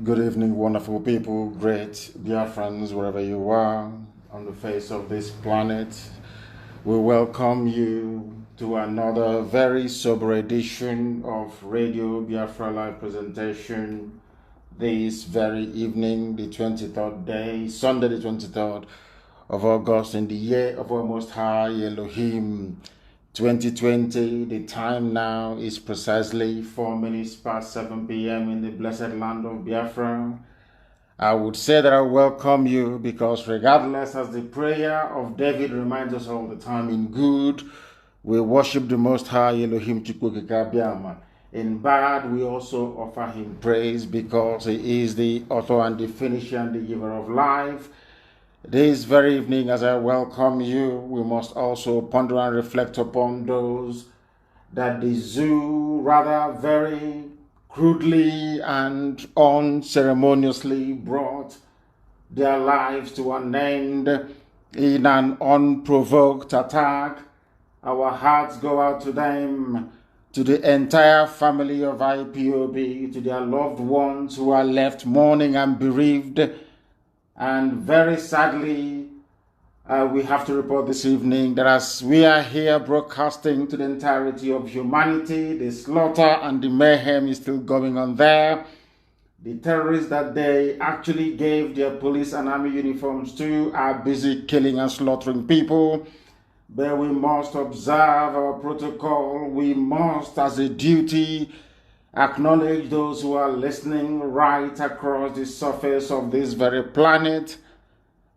Good evening, wonderful people, great Biafrans, wherever you are on the face of this planet. We welcome you to another very sober edition of Radio Biafra Live presentation this very evening, the 23rd day, Sunday the 23rd of August in the year of our Most High Elohim 2020. The time now is precisely 4 minutes past 7 p.m. in the blessed land of Biafra. I would say that I welcome you because regardless, as the prayer of David reminds us all the time, in good we worship the Most High Elohim Chukwukikabiama. In bad we also offer him praise because he is the author and the finisher and the giver of life. This very evening, as I welcome you, we must also ponder and reflect upon those that the zoo rather very crudely and unceremoniously brought their lives to an end in an unprovoked attack. Our hearts go out to them, to the entire family of IPOB, to their loved ones who are left mourning and bereaved. And very sadly, we have to report this evening that as we are here broadcasting to the entirety of humanity, the slaughter and the mayhem is still going on there. The terrorists that they actually gave their police and army uniforms to are busy killing and slaughtering people. But we must observe our protocol. We must, as a duty, acknowledge those who are listening right across the surface of this very planet,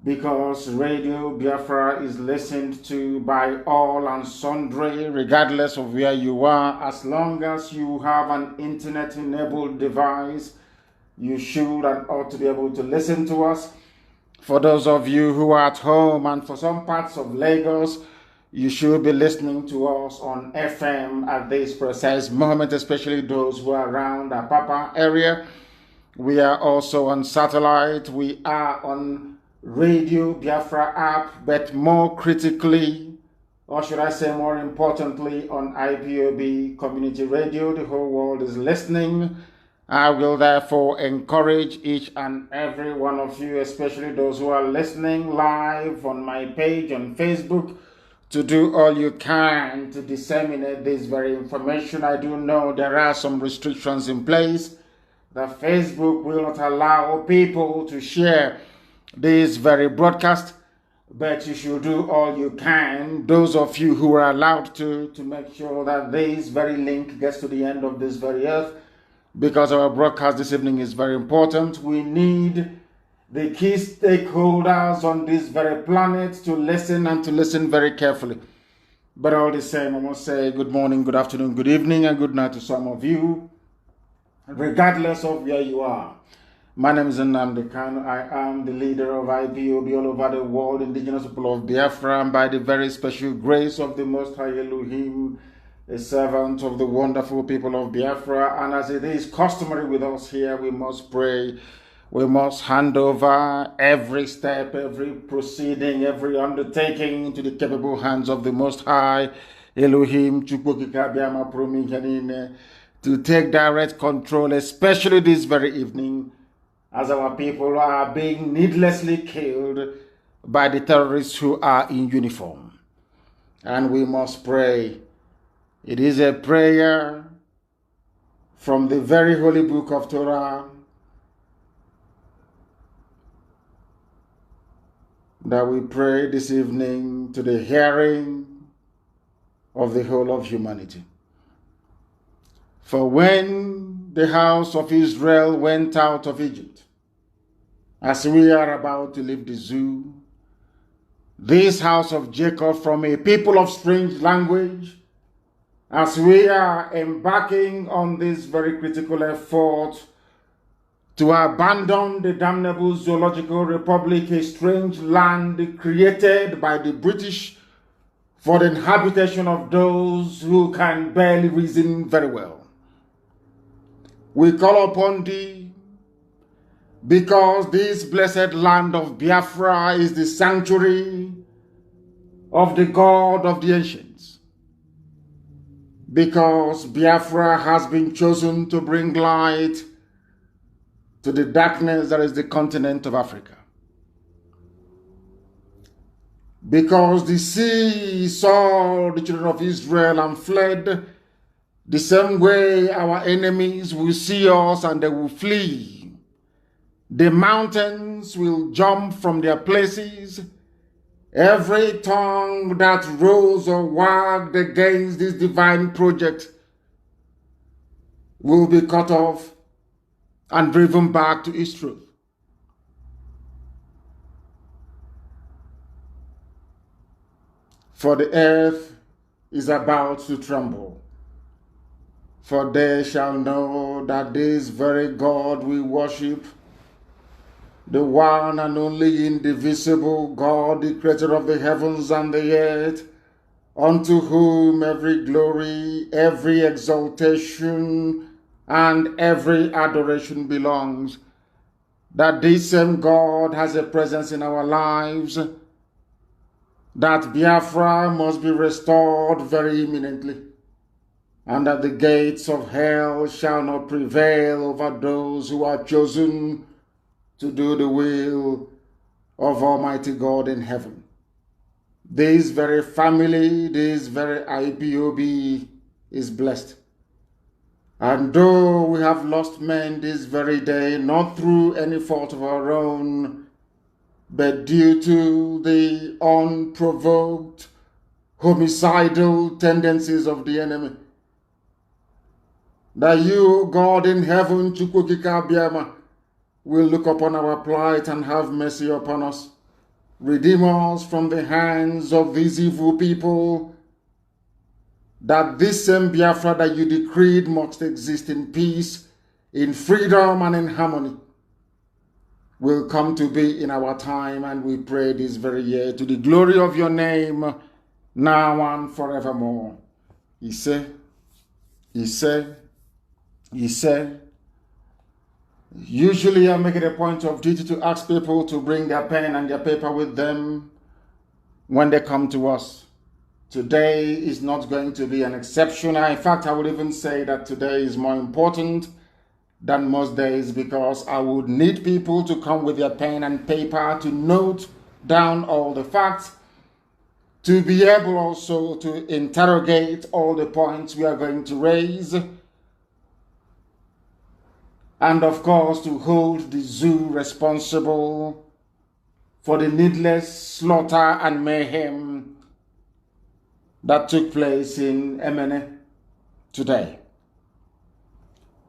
because Radio Biafra is listened to by all and sundry, regardless of where you are. As long as you have an internet-enabled device, you should and ought to be able to listen to us. For those of you who are at home and for some parts of Lagos, you should be listening to us on FM at this precise moment, especially those who are around the Apapa area. We are also on satellite. We are on Radio Biafra app, but more critically, or should I say more importantly, on IPOB Community Radio. The whole world is listening. I will therefore encourage each and every one of you, especially those who are listening live on my page on Facebook, to do all you can to disseminate this very information. I do know there are some restrictions in place. That Facebook will not allow people to share this very broadcast, but you should do all you can, those of you who are allowed to make sure that this very link gets to the end of this very earth, because our broadcast this evening is very important. We need the key stakeholders on this very planet to listen and to listen very carefully. But all the same, I must say good morning, good afternoon, good evening, and good night to some of you, regardless of where you are. My name is Nnamdi Kanu. I am the leader of IPOB all over the world, indigenous people of Biafra, and by the very special grace of the Most High Elohim, a servant of the wonderful people of Biafra. And as it is customary with us here, we must pray. We must hand over every step, every proceeding, every undertaking into the capable hands of the Most High Elohim Chukwukikabiama Prominjanine, to take direct control, especially this very evening, as our people are being needlessly killed by the terrorists who are in uniform. And we must pray. It is a prayer from the very holy book of Torah that we pray this evening to the hearing of the whole of humanity. For when the house of Israel went out of Egypt, as we are about to leave the zoo, this house of Jacob from a people of strange language, as we are embarking on this very critical effort to abandon the damnable zoological republic, a strange land created by the British for the habitation of those who can barely reason very well. We call upon thee because this blessed land of Biafra is the sanctuary of the God of the ancients. Because Biafra has been chosen to bring light to the darkness that is the continent of Africa. Because the sea saw the children of Israel and fled, the same way our enemies will see us and they will flee. The mountains will jump from their places. Every tongue that rose or wagged against this divine project will be cut off and driven back to its truth. For the earth is about to tremble. For they shall know that this very God we worship, the one and only indivisible God, the creator of the heavens and the earth, unto whom every glory, every exaltation, and every adoration belongs, that this same God has a presence in our lives, that Biafra must be restored very imminently, and that the gates of hell shall not prevail over those who are chosen to do the will of Almighty God in heaven. This very family, this very IPOB is blessed. And though we have lost men this very day, not through any fault of our own, but due to the unprovoked homicidal tendencies of the enemy, that you, God in heaven, Chukwukika Biama, will look upon our plight and have mercy upon us. Redeem us from the hands of these evil people, that this same Biafra that you decreed must exist in peace, in freedom, and in harmony will come to be in our time, and we pray this very year to the glory of your name, now and forevermore. He said, usually I make it a point of duty to ask people to bring their pen and their paper with them when they come to us. Today is not going to be an exception. In fact, I would even say that today is more important than most days, because I would need people to come with their pen and paper to note down all the facts, to be able also to interrogate all the points we are going to raise, and of course to hold the zoo responsible for the needless slaughter and mayhem that took place in Emene today.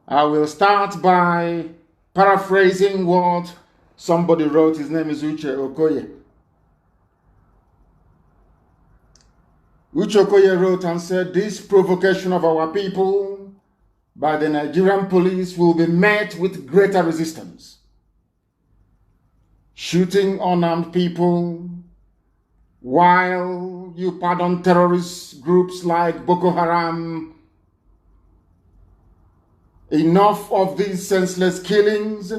I will start by paraphrasing what somebody wrote. His name is Uche Okoye. Uche Okoye wrote and said, this provocation of our people by the Nigerian police will be met with greater resistance. Shooting unarmed people, while you pardon terrorist groups like Boko Haram. Enough of these senseless killings.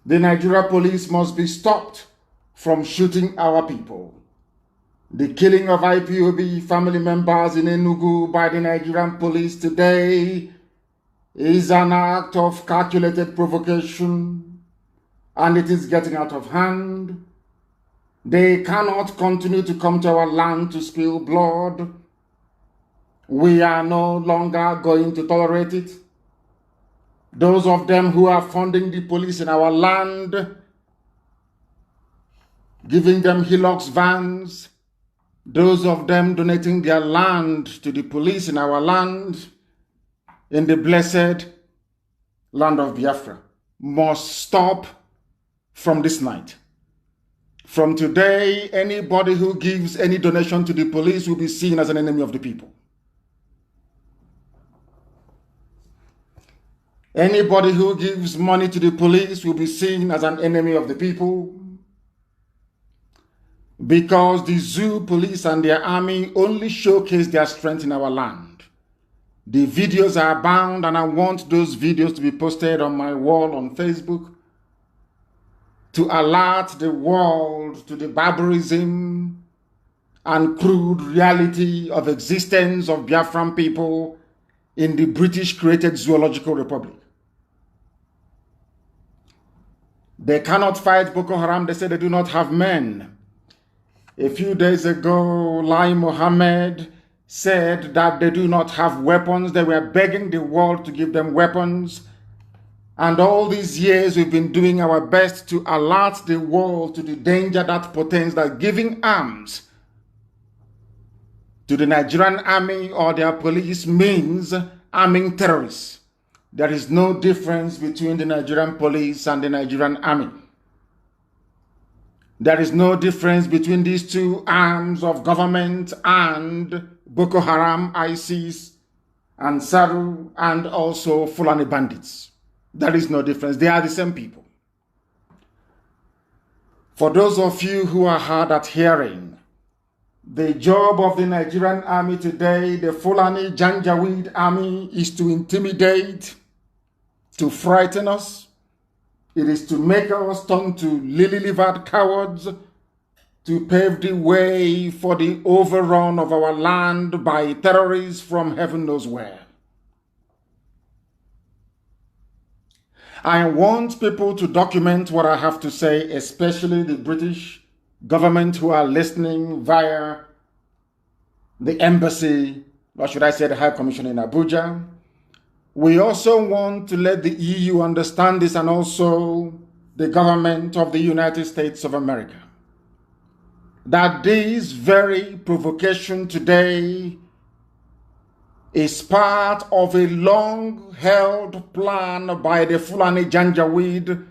The Nigeria police must be stopped from shooting our people. The killing of IPOB family members in Enugu by the Nigerian police today is an act of calculated provocation, and it is getting out of hand. They cannot continue to come to our land to spill blood. We are no longer going to tolerate it. Those of them who are funding the police in our land, giving them Hilux vans, those of them donating their land to the police in our land, in the blessed land of Biafra, must stop from this night. From today, anybody who gives any donation to the police will be seen as an enemy of the people. Anybody who gives money to the police will be seen as an enemy of the people, because the zoo police and their army only showcase their strength in our land. The videos are bound, and I want those videos to be posted on my wall on Facebook to alert the world to the barbarism and crude reality of existence of Biafran people in the British-created Zoological Republic. They cannot fight Boko Haram. They say they do not have men. A few days ago, Lai Mohammed said that they do not have weapons. They were begging the world to give them weapons. And all these years, we've been doing our best to alert the world to the danger that portends that giving arms to the Nigerian army or their police means arming terrorists. There is no difference between the Nigerian police and the Nigerian army. There is no difference between these two arms of government and Boko Haram, ISIS, and Saru, and also Fulani bandits. There is no difference. They are the same people. For those of you who are hard at hearing, the job of the Nigerian army today, the Fulani Janjaweed army, is to intimidate, to frighten us. It is to make us turn to lily-livered cowards, to pave the way for the overrun of our land by terrorists from heaven knows where. I want people to document what I have to say, especially the British government who are listening via the embassy, or should I say the High Commission in Abuja. We also want to let the EU understand this, and also the government of the United States of America, that this very provocation today is part of a long-held plan by the Fulani Janjaweed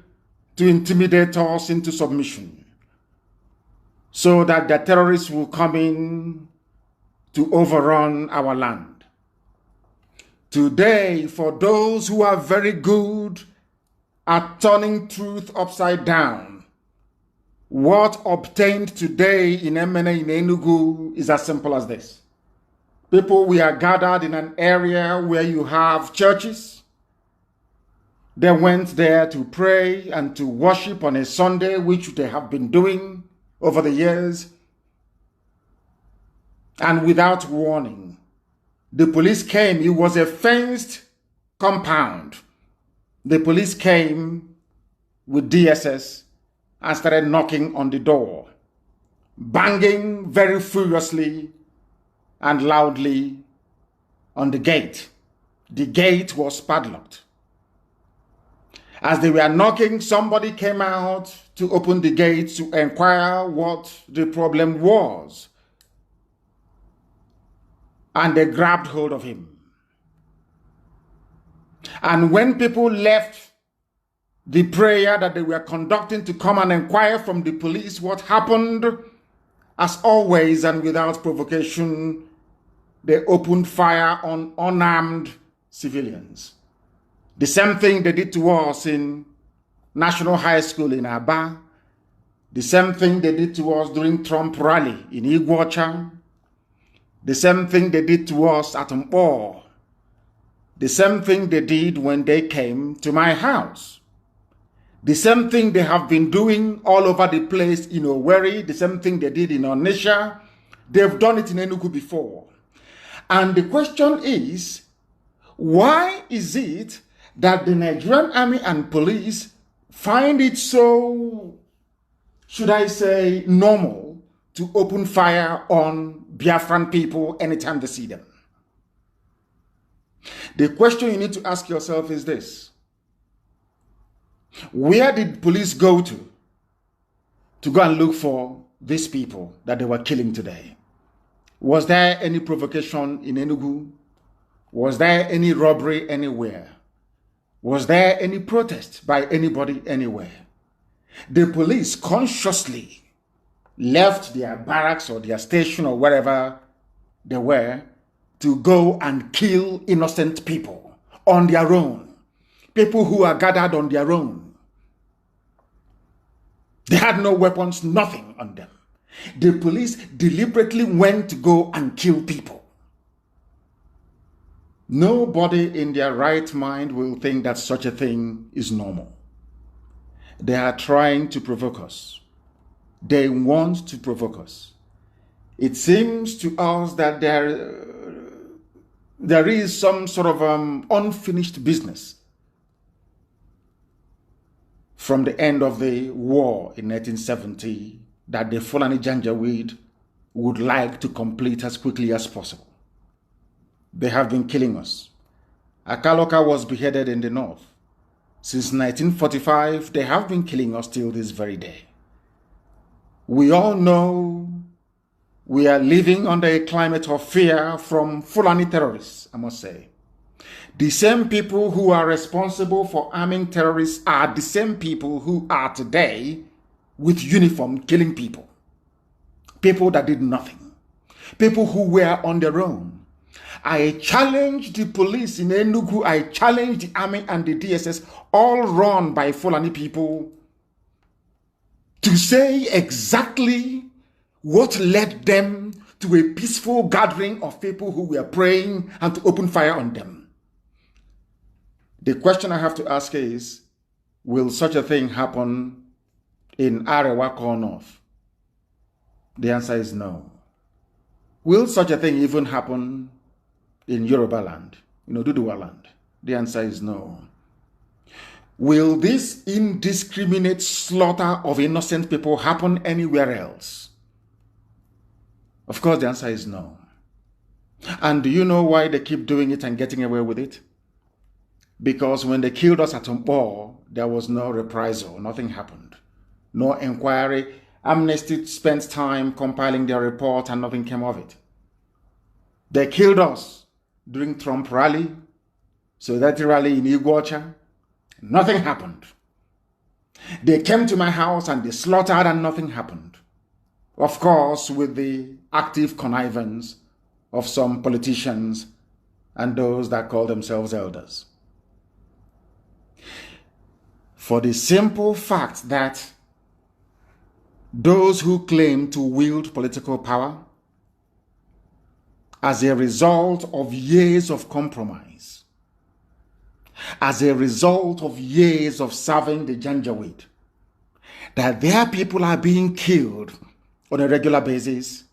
to intimidate us into submission, so that the terrorists will come in to overrun our land. Today, for those who are very good at turning truth upside down, what obtained today in Emene in Enugu is as simple as this. People, we are gathered in an area where you have churches. They went there to pray and to worship on a Sunday, which they have been doing over the years. And without warning, the police came. It was a fenced compound. The police came with DSS and started knocking on the door, banging very furiously and loudly on the gate. The gate was padlocked. As they were knocking, somebody came out to open the gate to inquire what the problem was. And they grabbed hold of him. And when people left the prayer that they were conducting to come and inquire from the police what happened, as always and without provocation, they opened fire on unarmed civilians. The same thing they did to us in National High School in Aba. The same thing they did to us during Trump rally in Iguacha. The same thing they did to us at Mpo. The same thing they did when they came to my house. The same thing they have been doing all over the place in Owerri. The same thing they did in Onitsha. They've done it in Enugu before. And the question is, why is it that the Nigerian army and police find it so, should I say, normal to open fire on Biafran people anytime they see them? The question you need to ask yourself is this: where did police go to go and look for these people that they were killing today? Was there any provocation in Enugu? Was there any robbery anywhere? Was there any protest by anybody anywhere? The police consciously left their barracks or their station or wherever they were to go and kill innocent people on their own. People who are gathered on their own. They had no weapons, nothing on them. The police deliberately went to go and kill people. Nobody in their right mind will think that such a thing is normal. They are trying to provoke us. They want to provoke us. It seems to us that there is some sort of unfinished business from the end of the war in 1970 that the Fulani Janjaweed would like to complete as quickly as possible. They have been killing us. Akaloka was beheaded in the north. Since 1945, they have been killing us till this very day. We all know we are living under a climate of fear from Fulani terrorists, I must say. The same people who are responsible for arming terrorists are the same people who are today with uniform killing people. People that did nothing. People who were on their own. I challenge the police in Enugu, I challenge the army and the DSS, all run by Fulani people, to say exactly what led them to a peaceful gathering of people who were praying and to open fire on them. The question I have to ask is, will such a thing happen in Arewa or North? The answer is no. Will such a thing even happen in Yoruba land, Duduwa land? The answer is no. Will this indiscriminate slaughter of innocent people happen anywhere else? Of course, the answer is no. And do you know why they keep doing it and getting away with it? Because when they killed us at Umpo, there was no reprisal, nothing happened. No inquiry. Amnesty spent time compiling their report and nothing came of it. They killed us during Trump rally, so that rally in Iguacha, nothing happened. They came to my house and they slaughtered and nothing happened. Of course, with the active connivance of some politicians and those that call themselves elders. For the simple fact that those who claim to wield political power, as a result of years of compromise, as a result of years of serving the Janjaweed, that their people are being killed on a regular basis,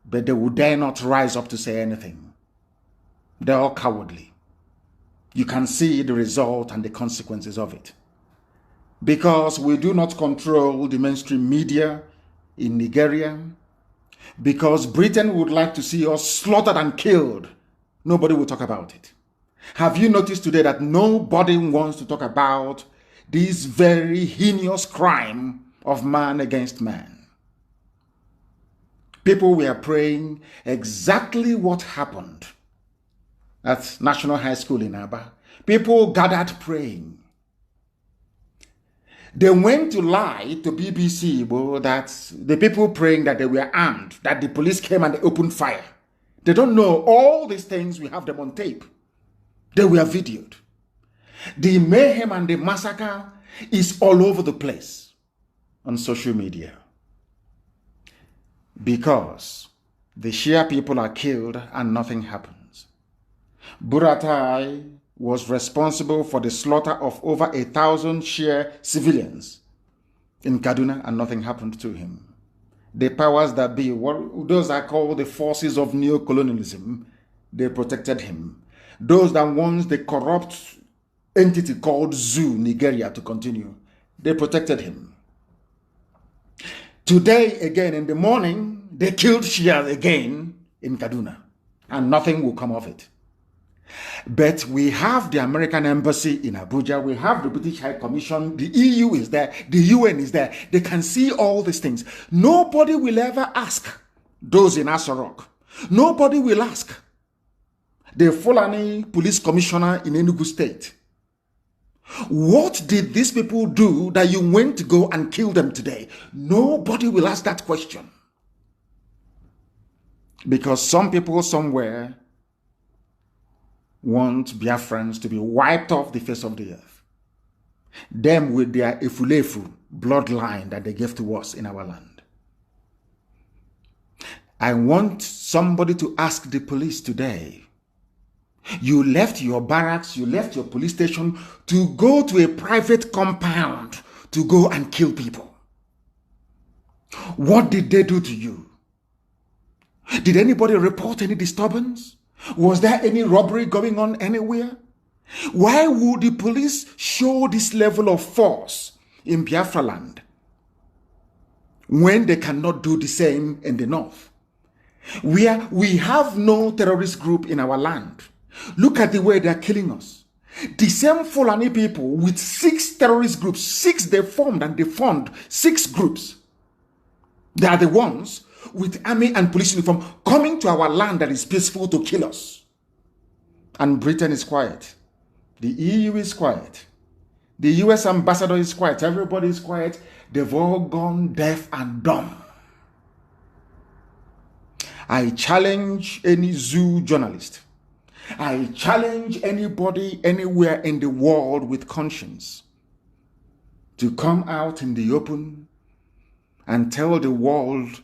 but they would dare not rise up to say anything. They're all cowardly. You can see the result and the consequences of it. Because we do not control the mainstream media in Nigeria, because Britain would like to see us slaughtered and killed, nobody will talk about it. Have you noticed today that nobody wants to talk about this very heinous crime of man against man? People were praying exactly what happened at National High School in Aba. People gathered praying. They went to lie to BBC that the people praying that they were armed, that the police came and they opened fire. They don't know all these things. We have them on tape. They were videoed. The mayhem and the massacre is all over the place on social media. Because the Shia people are killed and nothing happens. Buratai was responsible for the slaughter of over 1,000 Shia civilians in Kaduna and nothing happened to him. The powers that be, those are called the forces of neocolonialism, they protected him. Those that want the corrupt entity called Zoo, Nigeria, to continue, they protected him. Today, again, in the morning, they killed Shia again in Kaduna, and nothing will come of it. But we have the American Embassy in Abuja, we have the British High Commission, the EU is there, the UN is there. They can see all these things. Nobody will ever ask those in Asorok. Nobody will ask the Fulani Police Commissioner in Enugu State, what did these people do that you went to go and kill them today? Nobody will ask that question. Because some people somewhere want Biafrans to be wiped off the face of the earth. Them with their Efulefu bloodline that they gave to us in our land. I want somebody to ask the police today. You left your barracks, you left your police station to go to a private compound to go and kill people. What did they do to you? Did anybody report any disturbance? Was there any robbery going on anywhere? Why would the police show this level of force in Biafra land when they cannot do the same in the north? We have no terrorist group in our land. Look at the way they are killing us. The same Fulani people with 6 terrorist groups, 6 they formed and they formed 6 groups. They are the ones with army and police uniform coming to our land that is peaceful to kill us. And Britain is quiet. The EU is quiet. The US ambassador is quiet. Everybody is quiet. They've all gone deaf and dumb. I challenge any zoo journalist. I challenge anybody anywhere in the world with conscience to come out in the open and tell the world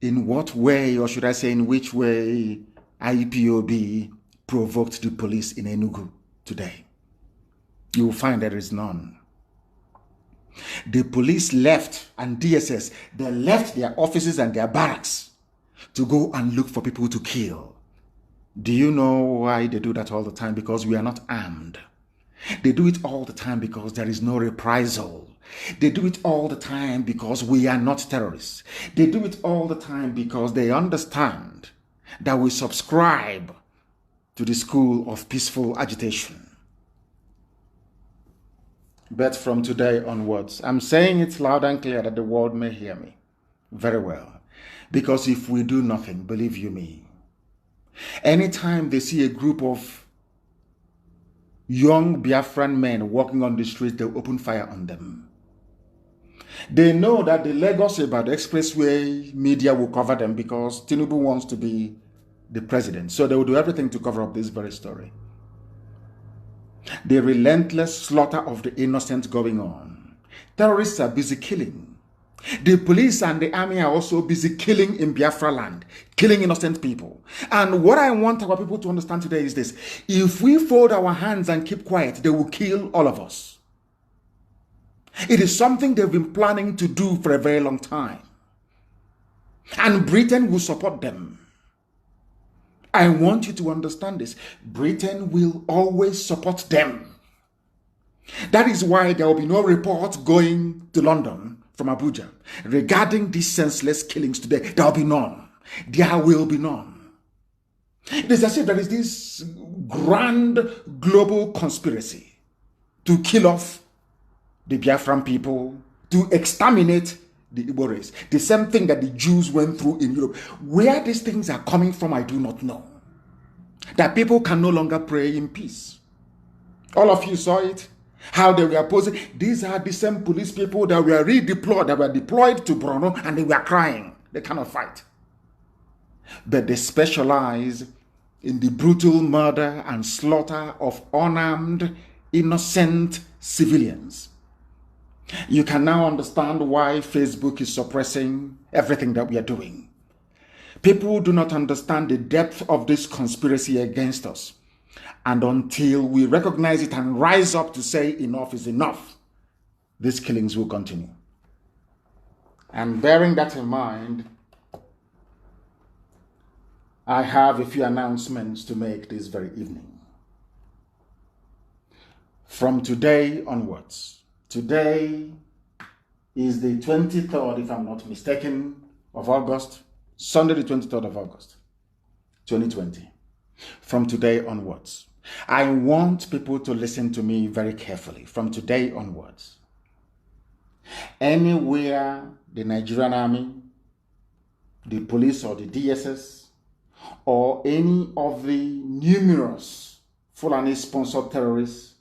in what way, or should I say in which way, IPOB provoked the police in Enugu today. You will find there is none. The police left, and DSS, they left their offices and their barracks to go and look for people to kill. Do you know why they do that all the time? Because we are not armed. They do it all the time because there is no reprisal. They do it all the time because we are not terrorists. They do it all the time because they understand that we subscribe to the school of peaceful agitation. But from today onwards, I'm saying it loud and clear that the world may hear me very well. Because if we do nothing, believe you me, anytime they see a group of young Biafran men walking on the streets, they'll open fire on them. They know that the Lagos about the expressway media will cover them because Tinubu wants to be the president. So they will do everything to cover up this very story. The relentless slaughter of the innocent going on. Terrorists are busy killing. The police and the army are also busy killing in Biafra land, killing innocent people. And what I want our people to understand today is this. If we fold our hands and keep quiet, they will kill all of us. It is something they've been planning to do for a very long time. And Britain will support them. I want you to understand this. Britain will always support them. That is why there will be no report going to London from Abuja regarding these senseless killings today. There will be none. There will be none. It is as if there is this grand global conspiracy to kill off the Biafran people, to exterminate the Igbo race. The same thing that the Jews went through in Europe. Where these things are coming from, I do not know. That people can no longer pray in peace. All of you saw it. How they were posing. These are the same police people that were redeployed, that were deployed to Borno, and they were crying. They cannot fight. But they specialize in the brutal murder and slaughter of unarmed, innocent civilians. You can now understand why Facebook is suppressing everything that we are doing. People do not understand the depth of this conspiracy against us. And until we recognize it and rise up to say enough is enough, these killings will continue. And bearing that in mind, I have a few announcements to make this very evening. From today onwards, today is the 23rd, if I'm not mistaken, of August, Sunday the 23rd of August, 2020. From today onwards, I want people to listen to me very carefully. From today onwards, anywhere the Nigerian army, the police or the DSS, or any of the numerous Fulani-sponsored terrorists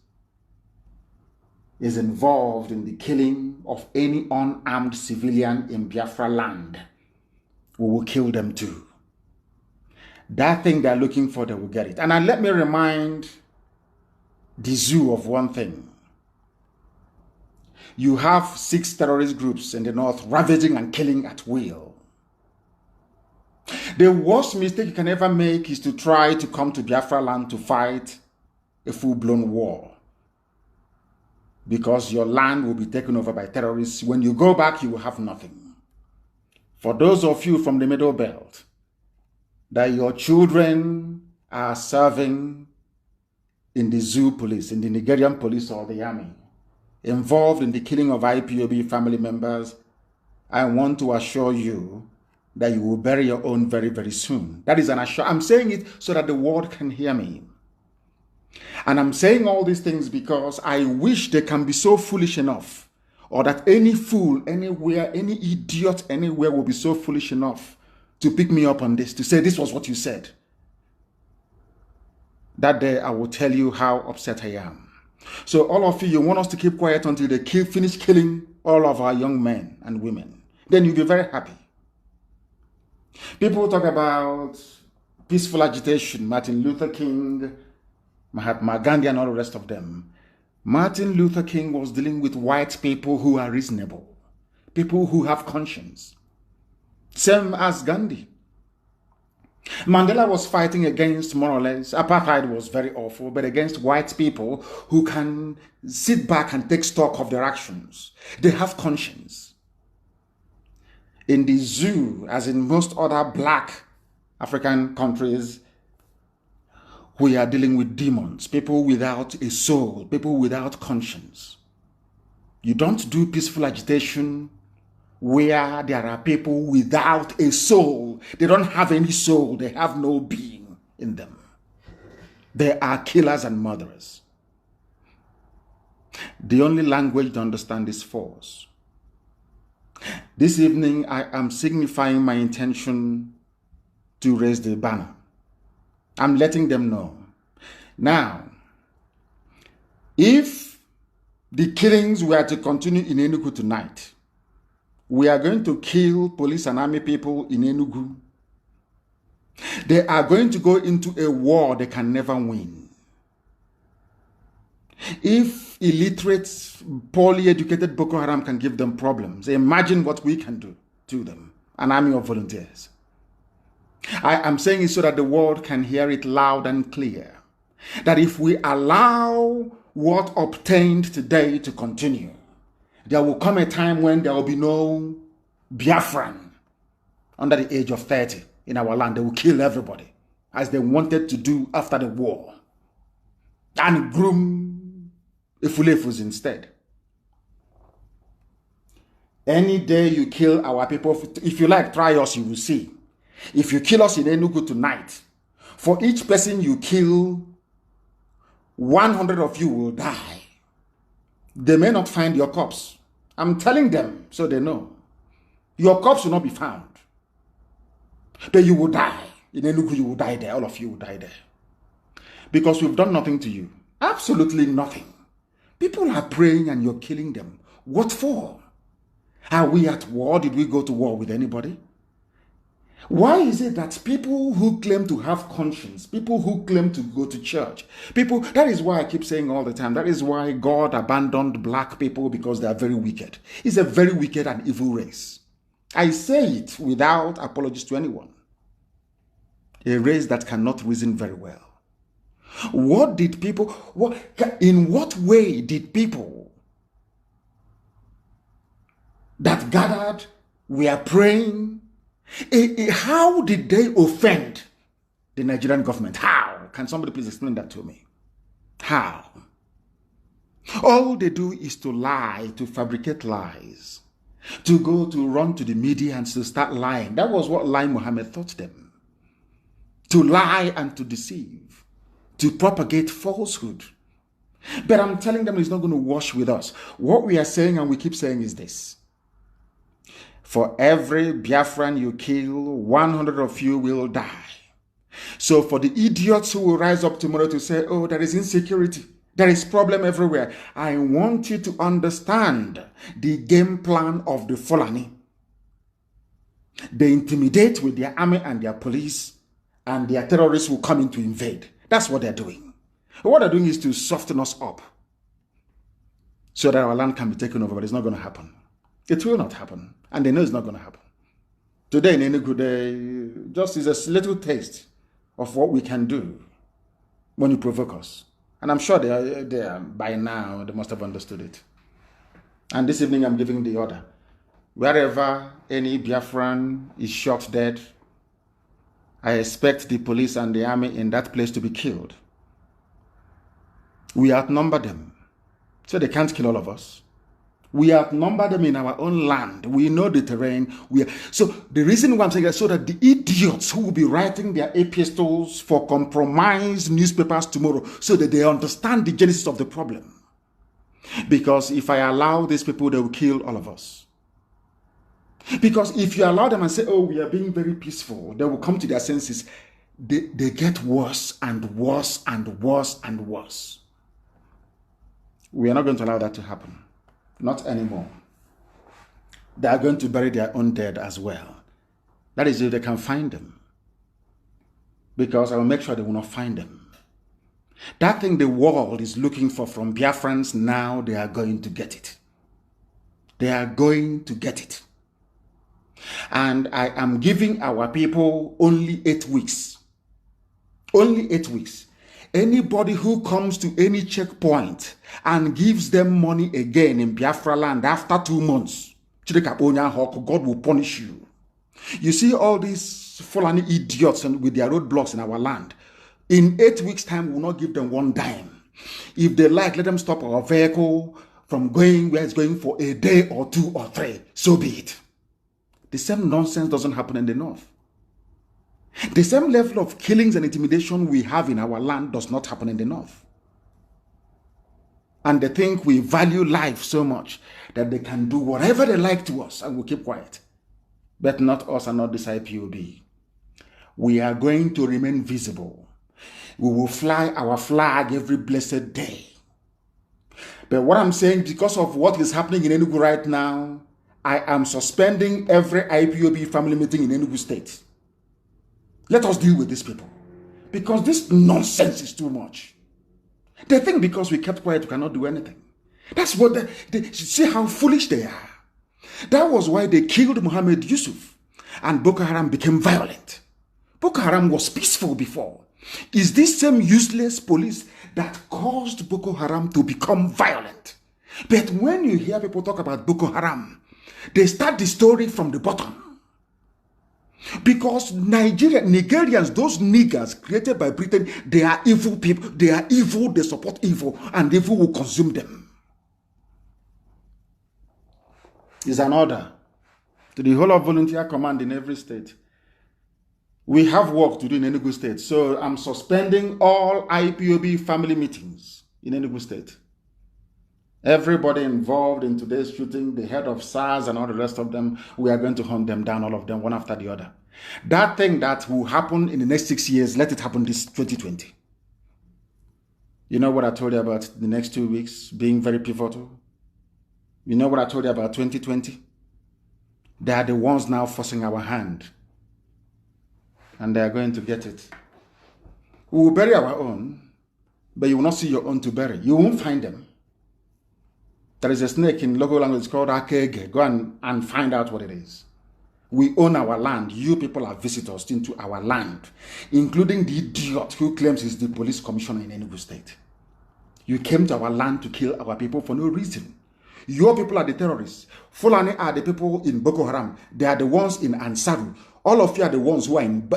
is involved in the killing of any unarmed civilian in Biafra land, we will kill them too. That thing they're looking for, they will get it. And let me remind the zoo of one thing. You have 6 terrorist groups in the north ravaging and killing at will. The worst mistake you can ever make is to try to come to Biafra land to fight a full-blown war. Because your land will be taken over by terrorists. When you go back, you will have nothing. For those of you from the Middle Belt, that your children are serving in the zoo police, in the Nigerian police or the army, involved in the killing of IPOB family members, I want to assure you that you will bury your own very, very soon. That is an assurance. I'm saying it so that the world can hear me. And I'm saying all these things because I wish they can be so foolish enough, or that any fool anywhere, any idiot anywhere will be so foolish enough to pick me up on this, to say this was what you said. That day I will tell you how upset I am. So all of you want us to keep quiet until they finish killing all of our young men and women. Then you'll be very happy. People talk about peaceful agitation, Martin Luther King, Mahatma Gandhi, and all the rest of them. Martin Luther King was dealing with white people who are reasonable, people who have conscience. Same as Gandhi. Mandela was fighting against, more or less, apartheid was very awful, but against white people who can sit back and take stock of their actions. They have conscience. In the zoo, as in most other black African countries, we are dealing with demons, people without a soul, people without conscience. You don't do peaceful agitation where there are people without a soul. They don't have any soul. They have no being in them. They are killers and murderers. The only language to understand is force. This evening, I am signifying my intention to raise the banner. I'm letting them know. Now, if the killings were to continue in Enugu tonight, we are going to kill police and army people in Enugu. They are going to go into a war they can never win. If illiterate, poorly educated Boko Haram can give them problems, imagine what we can do to them, an army of volunteers. I am saying it so that the world can hear it loud and clear, that if we allow what obtained today to continue, there will come a time when there will be no Biafran under the age of 30 in our land. They will kill everybody, as they wanted to do after the war, and groom Ifulefus instead. Any day you kill our people, if you like, try us, you will see. If you kill us in Enugu tonight, for each person you kill, 100 of you will die. They may not find your corpse. I'm telling them so they know. Your corpse will not be found. But you will die. In Enugu, you will die there. All of you will die there. Because we've done nothing to you. Absolutely nothing. People are praying and you're killing them. What for? Are we at war? Did we go to war with anybody? Why is it that people who claim to have conscience, people who claim to go to church, that is why I keep saying all the time, that is why God abandoned black people, because they are very wicked. It's a very wicked and evil race. I say it without apologies to anyone. A race that cannot reason very well. In what way did people that gathered, were praying, how did they offend the Nigerian government? How? Can somebody please explain that to me? How? All they do is to lie, to fabricate lies, to run to the media and to start lying. That was what Lai Mohammed taught them. To lie and to deceive, to propagate falsehood. But I'm telling them it's not going to wash with us. What we are saying, and we keep saying, is this. For every Biafran you kill, 100 of you will die. So for the idiots who will rise up tomorrow to say, oh, there is insecurity, there is problem everywhere, I want you to understand the game plan of the Fulani. They intimidate with their army and their police, and their terrorists will come in to invade. That's what they're doing. What they're doing is to soften us up so that our land can be taken over, but it's not going to happen. It will not happen. And they know it's not going to happen. Today in Enugu, they just is a little taste of what we can do when you provoke us. And I'm sure they are by now, they must have understood it. And this evening I'm giving the order. Wherever any Biafran is shot dead, I expect the police and the army in that place to be killed. We outnumber them So they can't kill all of us. We outnumber them in our own land. We know the terrain. So the reason why I'm saying that, so that the idiots who will be writing their epistles for compromised newspapers tomorrow, so that they understand the genesis of the problem. Because if I allow these people, they will kill all of us. Because if you allow them and say, oh, we are being very peaceful, they will come to their senses. They get worse and worse and worse and worse. We are not going to allow that to happen. Not anymore. They are going to bury their own dead as well. That is if they can find them. Because I will make sure they will not find them. That thing the world is looking for from Biafrans, now they are going to get it. They are going to get it. And I am giving our people only 8 weeks. Only 8 weeks. Anybody who comes to any checkpoint and gives them money again in Biafra land after 2 months, God will punish you. You see all these Fulani idiots with their roadblocks in our land. In 8 weeks' time, we will not give them 1 dime. If they like, let them stop our vehicle from going where it's going for a day or 2 or 3. So be it. The same nonsense doesn't happen in the north. The same level of killings and intimidation we have in our land does not happen in the north. And they think we value life so much that they can do whatever they like to us and we'll keep quiet. But not us and not this IPOB. We are going to remain visible. We will fly our flag every blessed day. But what I'm saying, because of what is happening in Enugu right now, I am suspending every IPOB family meeting in Enugu State. Let us deal with these people. Because this nonsense is too much. They think because we kept quiet, we cannot do anything. That's what they see how foolish they are. That was why they killed Mohammed Yusuf. And Boko Haram became violent. Boko Haram was peaceful before. Is this same useless police that caused Boko Haram to become violent? But when you hear people talk about Boko Haram, they start the story from the bottom. Because Nigerians, those niggers created by Britain, they are evil people. They are evil, they support evil, and evil will consume them. It's an order to the whole of volunteer command in every state. We have work to do in Enugu State, so I'm suspending all IPOB family meetings in Enugu State. Everybody involved in today's shooting, the head of SARS and all the rest of them, we are going to hunt them down, all of them, one after the other. That thing that will happen in the next 6 years, let it happen this 2020. You know what I told you about the next 2 weeks being very pivotal? You know what I told you about 2020? They are the ones now forcing our hand. And they are going to get it. We will bury our own, but you will not see your own to bury. You won't find them. There is a snake in local language called Akege. Go and find out what it is. We own our land. You people are visitors into our land, including the idiot who claims he's the police commissioner in Enugu State. You came to our land to kill our people for no reason. Your people are the terrorists. Fulani are the people in Boko Haram. They are the ones in Ansaru. All of you are the ones who are in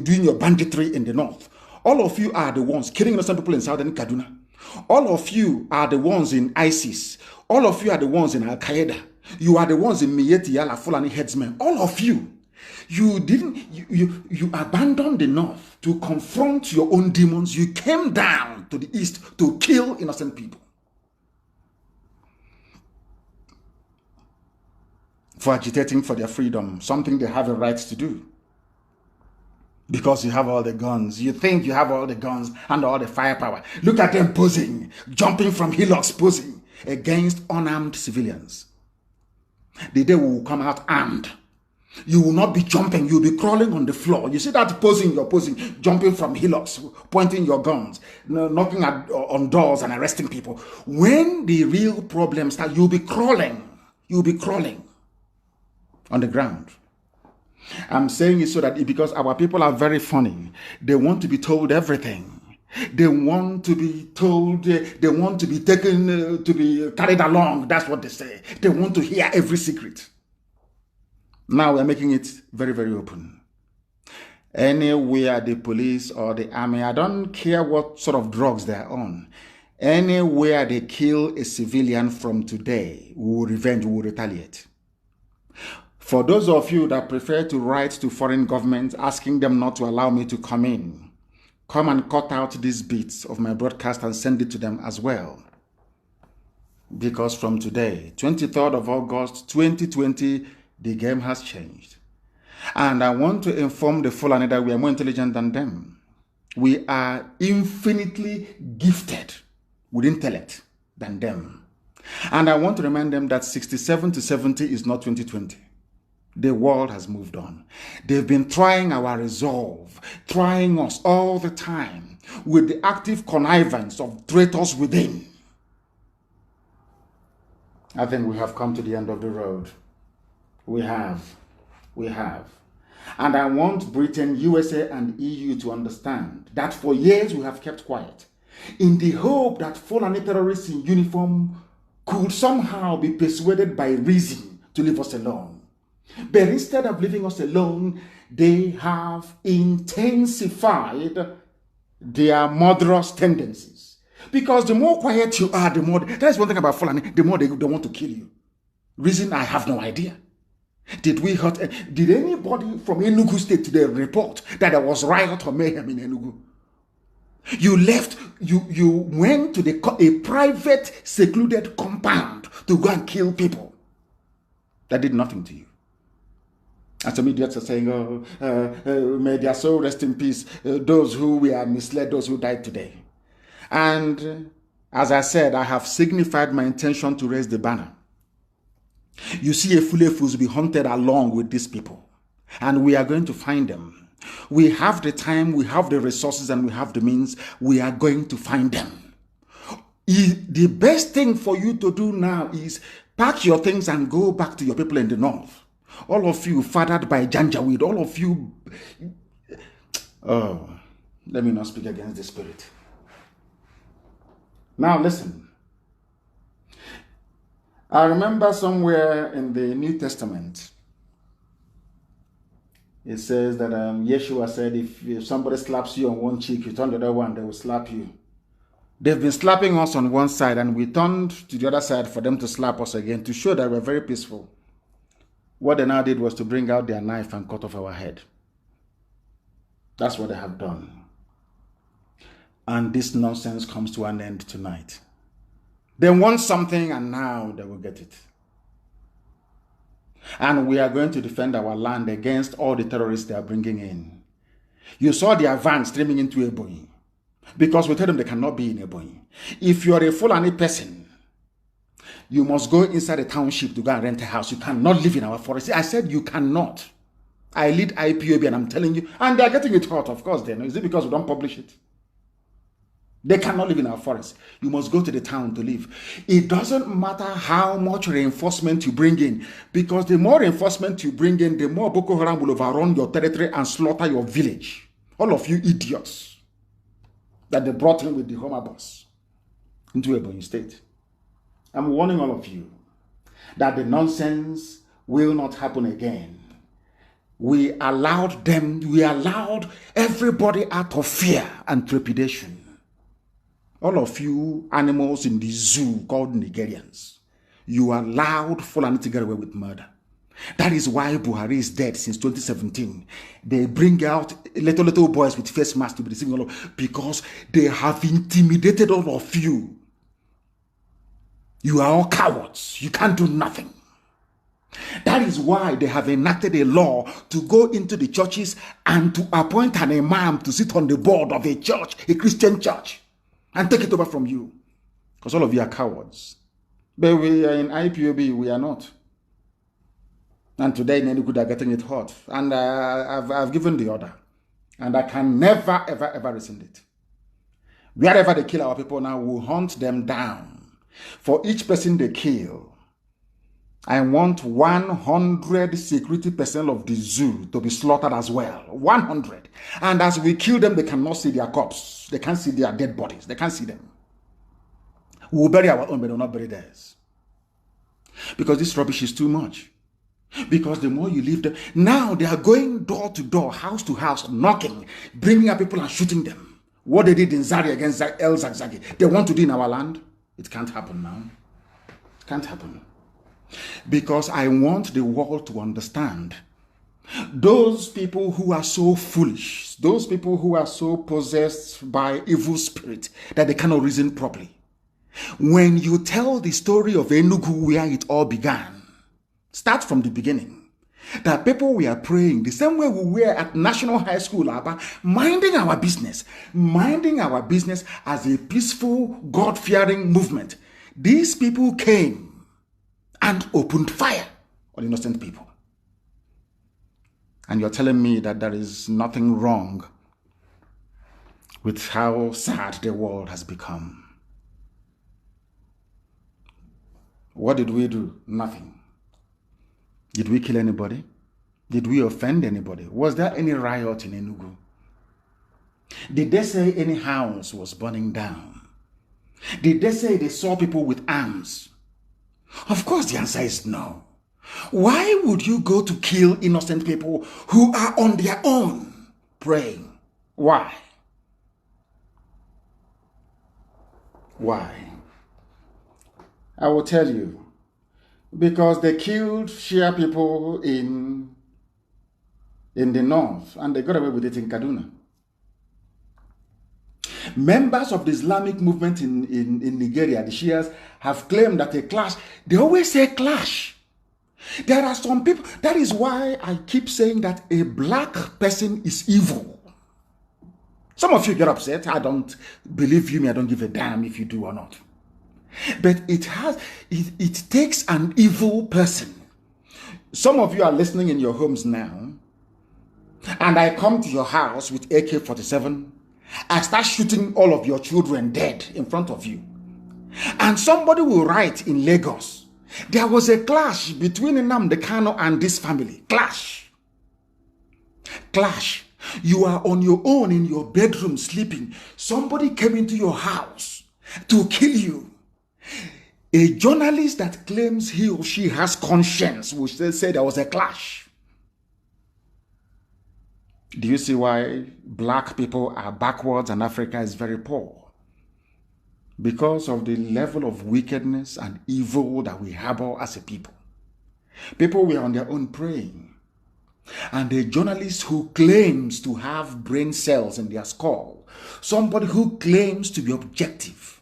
doing your banditry in the north. All of you are the ones killing innocent people in southern Kaduna. All of you are the ones in ISIS. All of you are the ones in Al-Qaeda. You are the ones in Miyetti Yala Fulani headsmen. All of you. You abandoned the north to confront your own demons. You came down to the east to kill innocent people. For agitating for their freedom, something they have a right to do. Because you have all the guns. You think you have all the guns and all the firepower. Look at them posing, jumping from hillocks, posing against unarmed civilians. The day we will come out armed. You will not be jumping, you'll be crawling on the floor. You see that posing, you're posing, jumping from hillocks, pointing your guns, knocking on doors and arresting people. When the real problem starts, you'll be crawling. You'll be crawling on the ground. I'm saying it so that because our people are very funny. They want to be told everything. They want to be told, they want to be taken, to be carried along. That's what they say. They want to hear every secret. Now we're making it very, very open. Anywhere the police or the army, I don't care what sort of drugs they're on. Anywhere they kill a civilian from today, we will revenge, we will retaliate. For those of you that prefer to write to foreign governments asking them not to allow me to come in, come and cut out these bits of my broadcast and send it to them as well. Because from today, 23rd of August 2020, the game has changed. And I want to inform the Fulani that we are more intelligent than them. We are infinitely gifted with intellect than them. And I want to remind them that 67 to 70 is not 2020. The world has moved on. They've been trying our resolve, trying us all the time with the active connivance of traitors within. I think we have come to the end of the road. We have. And I want Britain, USA, and EU to understand that for years we have kept quiet in the hope that Fulani terrorists in uniform could somehow be persuaded by reason to leave us alone. But instead of leaving us alone, they have intensified their murderous tendencies. Because the more quiet you are, the more, that is one thing about Fulani, the more they want to kill you. Reason, I have no idea. Did anybody from Enugu State today report that there was riot or mayhem in Enugu? You left, you went to a private, secluded compound to go and kill people. That did nothing to you. And some idiots are saying, may their soul rest in peace, those who were misled, those who died today. And as I said, I have signified my intention to raise the banner. You see, a Fulefus will be hunted along with these people. And we are going to find them. We have the time, we have the resources, and we have the means. We are going to find them. The best thing for you to do now is pack your things and go back to your people in the north. All of you fathered by Janjaweed, all of you... Oh, let me not speak against the spirit. Now listen. I remember somewhere in the New Testament, it says that Yeshua said, if somebody slaps you on one cheek, you turn the other one, they will slap you. They've been slapping us on one side, and we turned to the other side for them to slap us again to show that we're very peaceful. What they now did was to bring out their knife and cut off our head. That's what they have done. And this nonsense comes to an end tonight. They want something, and now they will get it. And we are going to defend our land against all the terrorists they are bringing in. You saw their van streaming into Ebonyi, because we told them they cannot be in Ebonyi. If you are a Fulani person, you must go inside a township to go and rent a house. You cannot live in our forest. I said you cannot. I lead IPOB, and I'm telling you, and they are getting it hot, of course. Then is it because we don't publish it? They cannot live in our forest. You must go to the town to live. It doesn't matter how much reinforcement you bring in, because the more reinforcement you bring in, the more Boko Haram will overrun your territory and slaughter your village. All of you idiots that they brought in with the Homer bus into Ebonyi State. I'm warning all of you that the nonsense will not happen again. We allowed everybody out of fear and trepidation. All of you animals in the zoo called Nigerians, you allowed Fulani to get away with murder. That is why Buhari is dead since 2017. They bring out little boys with face masks to be deceiving all of, because they have intimidated all of you. You are all cowards. You can't do nothing. That is why they have enacted a law to go into the churches and to appoint an imam to sit on the board of a church, a Christian church, and take it over from you. Because all of you are cowards. But we are in IPOB, we are not. And today, Nenugu are getting it hot. And I've given the order. And I can never, ever rescind it. Wherever they kill our people now, we'll hunt them down. For each person they kill, I want 100 security personnel of the zoo to be slaughtered as well. 100. And as we kill them, they cannot see their corpses. They can't see their dead bodies. They can't see them. We will bury our own, but we will not bury theirs. Because this rubbish is too much. Because the more you leave them, now they are going door to door, house to house, knocking, bringing up people and shooting them. What they did in Zaria against El Zagzagi, they want to do in our land. It can't happen now. It can't happen. Because I want the world to understand those people who are so foolish, those people who are so possessed by evil spirit that they cannot reason properly. When you tell the story of Enugu where it all began, start from the beginning. That people were praying the same way we were at National High School, minding our business as a peaceful, God-fearing movement. These people came and opened fire on innocent people. And you're telling me that there is nothing wrong with how sad the world has become. What did we do? Nothing. Did we kill anybody? Did we offend anybody? Was there any riot in Enugu? Did they say any house was burning down? Did they say they saw people with arms? Of course the answer is no. Why would you go to kill innocent people who are on their own praying? Why? Why? I will tell you. Because they killed Shia people in the north and they got away with it in Kaduna. Members of the Islamic movement in Nigeria, the Shias, have claimed that a clash, they always say clash. There are some people, that is why I keep saying that a black person is evil. Some of you get upset. I don't believe you, I don't give a damn if you do or not. But it takes an evil person. Some of you are listening in your homes now, and I come to your house with AK-47. I start shooting all of your children dead in front of you. And somebody will write in Lagos, there was a clash between Nnamdi Kanu and this family. Clash. Clash. You are on your own in your bedroom sleeping. Somebody came into your house to kill you. A journalist that claims he or she has conscience will say there was a clash. Do you see why black people are backwards and Africa is very poor? Because of the level of wickedness and evil that we harbor as a people. People were on their own praying. And a journalist who claims to have brain cells in their skull, somebody who claims to be objective,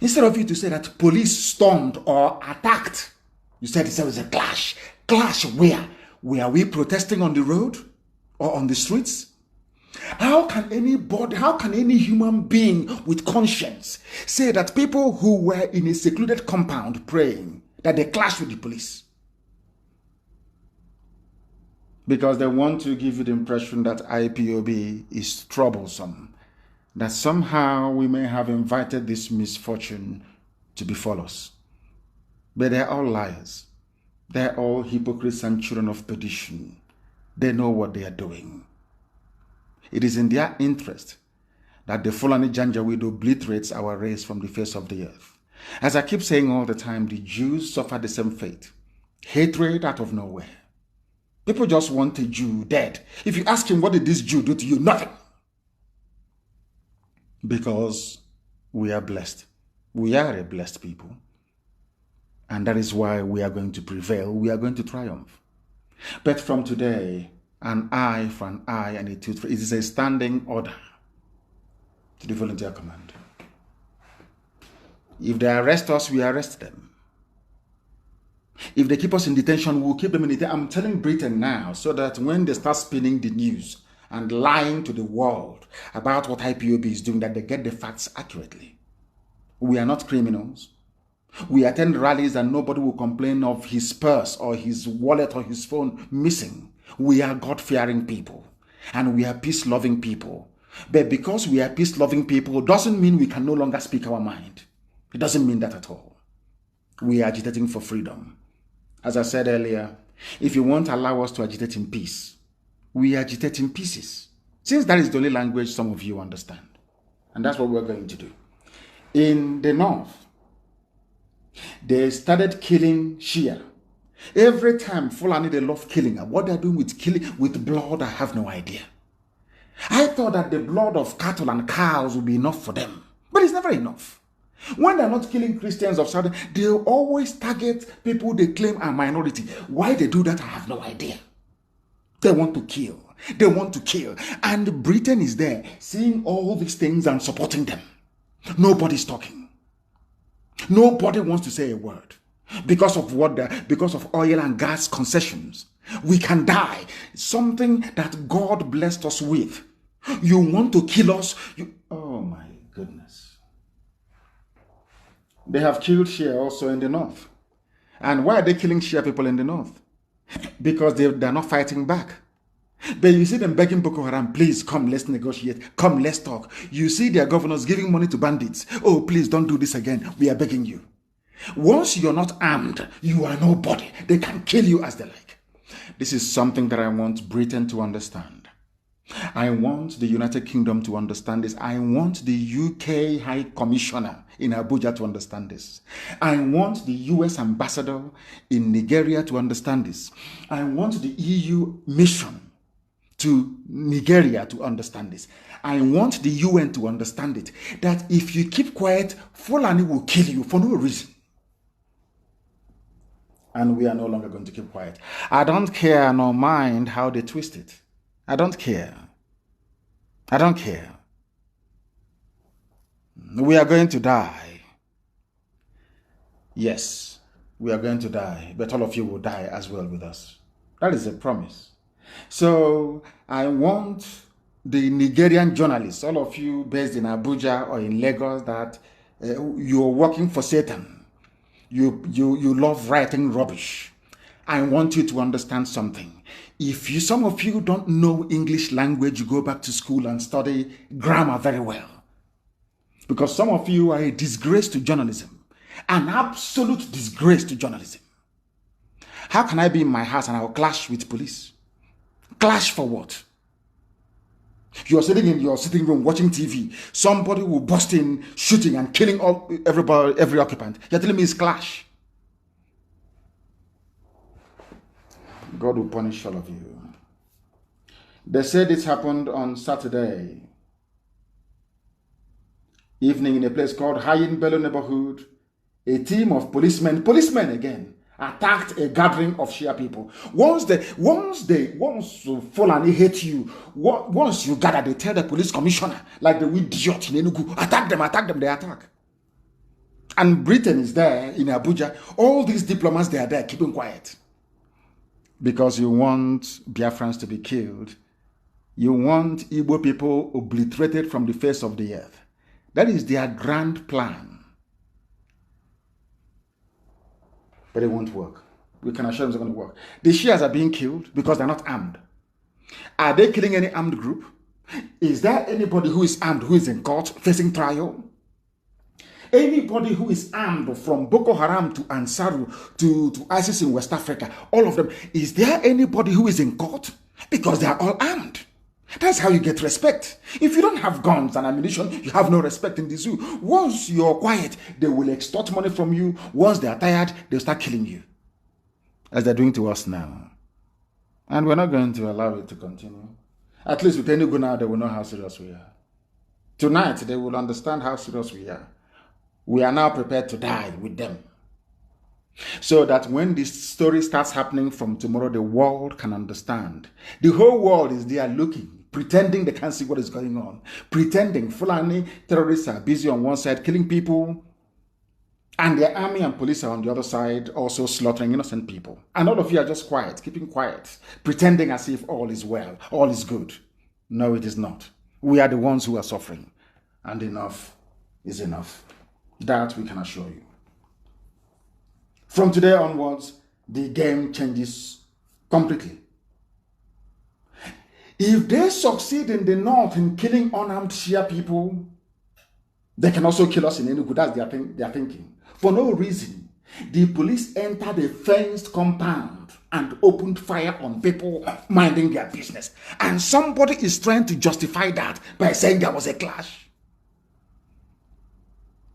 instead of you to say that police stormed or attacked, you said it was a clash. Clash where? Were we protesting on the road or on the streets? How can any human being with conscience say that people who were in a secluded compound praying, that they clashed with the police? Because they want to give you the impression that IPOB is troublesome, that somehow we may have invited this misfortune to befall us. But they're all liars. They're all hypocrites and children of perdition. They know what they are doing. It is in their interest that the Fulani Janjaweed obliterates our race from the face of the earth. As I keep saying all the time, the Jews suffer the same fate. Hatred out of nowhere. People just want a Jew dead. If you ask him, what did this Jew do to you? Nothing. Because we are blessed. We are a blessed people. And that is why we are going to prevail. We are going to triumph. But from today, an eye for an eye and a tooth for it is a standing order to the volunteer command. If they arrest us, we arrest them. If they keep us in detention, we'll keep them in detention. I'm telling Britain now, so that when they start spinning the news and lying to the world about what IPOB is doing, that they get the facts accurately. We are not criminals. We attend rallies and nobody will complain of his purse or his wallet or his phone missing. We are God-fearing people and we are peace-loving people. But because we are peace-loving people doesn't mean we can no longer speak our mind. It doesn't mean that at all. We are agitating for freedom. As I said earlier, if you won't allow us to agitate in peace, we agitate in pieces. Since that is the only language some of you understand. And that's what we're going to do. In the north, they started killing Shia. Every time Fulani, they love killing. And what they're doing with killing with blood, I have no idea. I thought that the blood of cattle and cows would be enough for them. But it's never enough. When they're not killing Christians of Saudi, they always target people they claim are minority. Why they do that, I have no idea. They want to kill. They want to kill. And Britain is there, seeing all these things and supporting them. Nobody's talking. Nobody wants to say a word. Because of because of oil and gas concessions. We can die. Something that God blessed us with. You want to kill us? Oh my goodness. They have killed Shia also in the north. And why are they killing Shia people in the north? Because they're not fighting back. But you see them begging Boko Haram, please come, let's negotiate. Come, let's talk. You see their governors giving money to bandits. Oh, please don't do this again. We are begging you. Once you're not armed, you are nobody. They can kill you as they like. This is something that I want Britain to understand. I want the United Kingdom to understand this. I want the UK High Commissioner in Abuja to understand this. I want the US Ambassador in Nigeria to understand this. I want the EU mission to Nigeria to understand this. I want the UN to understand it. That if you keep quiet, Fulani will kill you for no reason. And we are no longer going to keep quiet. I don't care nor mind how they twist it. I don't care. I don't care. We are going to die. Yes, we are going to die. But all of you will die as well with us. That is a promise. So I want the Nigerian journalists, all of you based in Abuja or in Lagos, that you're working for Satan. You love writing rubbish. I want you to understand something. If some of you don't know English language, you go back to school and study grammar very well. Because some of you are a disgrace to journalism. An absolute disgrace to journalism. How can I be in my house and I will clash with police? Clash for what? You are sitting in your sitting room watching TV. Somebody will burst in, shooting and killing every occupant. You're telling me it's clash. God will punish all of you. They said this happened on Saturday evening in a place called Hayin Bello neighborhood. A team of policemen again, attacked a gathering of Shia people. Once Fulani hate you, once you gather, they tell the police commissioner, like the idiot in Enugu, attack them, they attack. And Britain is there in Abuja. All these diplomats, they are there keeping quiet. Because you want Biafrans to be killed. You want Igbo people obliterated from the face of the earth. That is their grand plan. But it won't work. We can assure them it's going to work. The Shias are being killed because they're not armed. Are they killing any armed group? Is there anybody who is armed who is in court facing trial? Anybody who is armed, from Boko Haram to Ansaru to ISIS in West Africa, all of them, is there anybody who is in court? Because they are all armed. That's how you get respect. If you don't have guns and ammunition, you have no respect in the zoo. Once you're quiet, they will extort money from you. Once they are tired, they'll start killing you. As they're doing to us now. And we're not going to allow it to continue. At least with Enugu now, they will know how serious we are. Tonight, they will understand how serious we are. We are now prepared to die with them. So that when this story starts happening from tomorrow, the world can understand. The whole world is there looking, pretending they can't see what is going on. Pretending Fulani terrorists are busy on one side, killing people, and their army and police are on the other side, also slaughtering innocent people. And all of you are just quiet, keeping quiet, pretending as if all is well, all is good. No, it is not. We are the ones who are suffering. And enough is enough. That we can assure you. From today onwards, the game changes completely. If they succeed in the north in killing unarmed Shia people, they can also kill us in Enugu. That's their thinking. For no reason, the police entered a fenced compound and opened fire on people minding their business. And somebody is trying to justify that by saying there was a clash.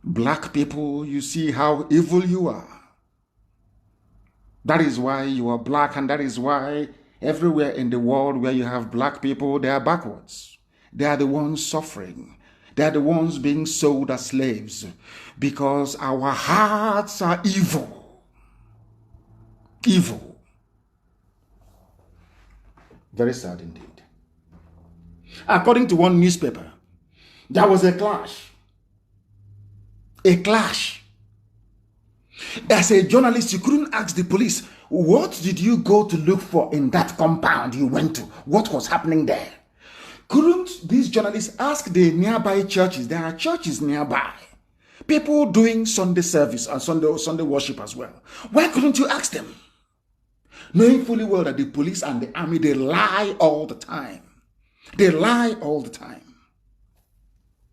Black people, you see how evil you are. That is why you are black, and that is why everywhere in the world where you have black people, they are backwards. They are the ones suffering. They are the ones being sold as slaves because our hearts are evil. Evil. Very sad indeed. According to one newspaper, there was a clash. A clash. As a journalist, you couldn't ask the police, what did you go to look for in that compound you went to? What was happening there? Couldn't these journalists ask the nearby churches? There are churches nearby. People doing Sunday service and Sunday worship as well. Why couldn't you ask them? Knowing fully well that the police and the army, they lie all the time. They lie all the time.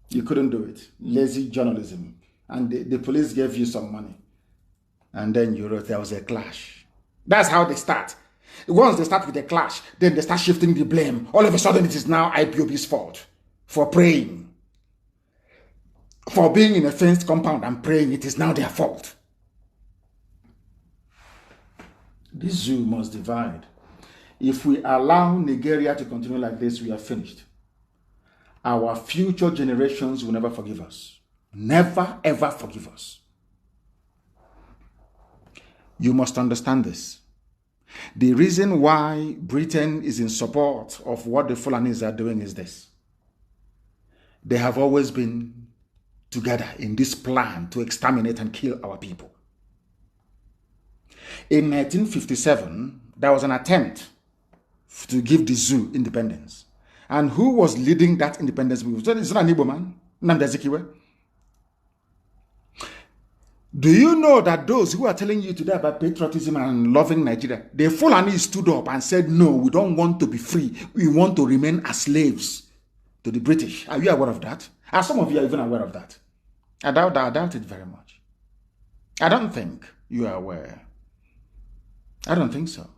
You couldn't do it. Lazy journalism. And the police gave you some money. And then you wrote there was a clash. That's how they start. Once they start with a clash, then they start shifting the blame. All of a sudden, it is now IPOB's fault for praying. For being in a fenced compound and praying, it is now their fault. This zoo must divide. If we allow Nigeria to continue like this, we are finished. Our future generations will never forgive us. Never, ever forgive us. You must understand this. The reason why Britain is in support of what the Fulanis are doing is this. They have always been together in this plan to exterminate and kill our people. In 1957, there was an attempt to give the zoo independence. And who was leading that independence movement? It's not an Igbo man, Nnamdi Kanu. Do you know that those who are telling you today about patriotism and loving Nigeria, the Fulani stood up and said, no, we don't want to be free. We want to remain as slaves to the British. Are you aware of that? Are some of you even aware of that? I doubt it very much. I don't think you are aware. I don't think so.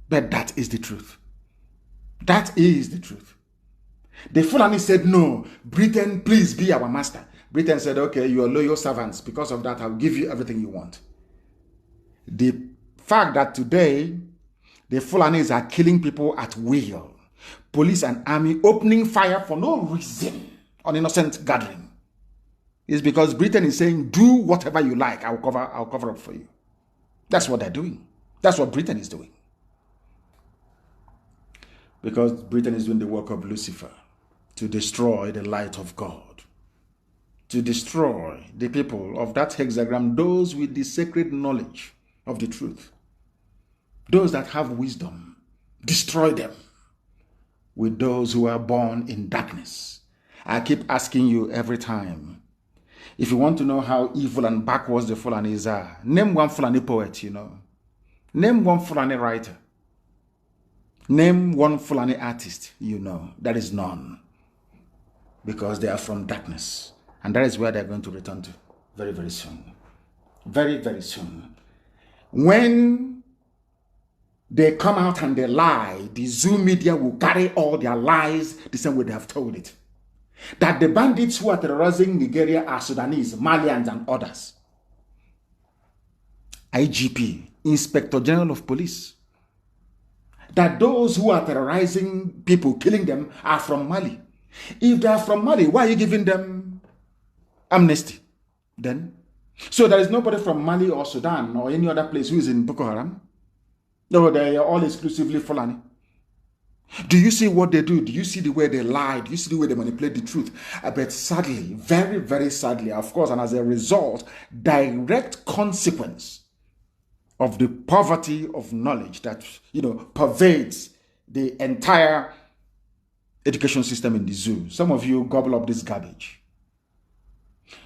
But that is the truth. That is the truth. The Fulani said, no, Britain, please be our master. Britain said, okay, you are loyal servants. Because of that, I'll give you everything you want. The fact that today, the Fulanis are killing people at will, police and army opening fire for no reason on innocent gathering, is because Britain is saying, do whatever you like, I'll cover up for you. That's what they're doing. That's what Britain is doing. Because Britain is doing the work of Lucifer to destroy the light of God. To destroy the people of that hexagram, those with the sacred knowledge of the truth. Those that have wisdom, destroy them with those who are born in darkness. I keep asking you every time, if you want to know how evil and backwards the Fulanis are, name one Fulani poet, you know. Name one Fulani writer. Name one Fulani artist, you know. There is none. Because they are from darkness. And that is where they're going to return to very, very soon. Very, very soon. When they come out and they lie, the Zoo media will carry all their lies the same way they have told it. That the bandits who are terrorizing Nigeria are Sudanese, Malians, and others. IGP, Inspector General of Police. That those who are terrorizing people, killing them, are from Mali. If they are from Mali, why are you giving them amnesty then? So there is nobody from Mali or Sudan or any other place who is in Boko Haram? No, they are all exclusively Fulani. Do you see what they do? Do you see the way they lie? Do you see the way they manipulate the truth? But sadly, very, very sadly, of course, and as a result, direct consequence of the poverty of knowledge that, pervades the entire education system in the zoo. Some of you gobble up this garbage.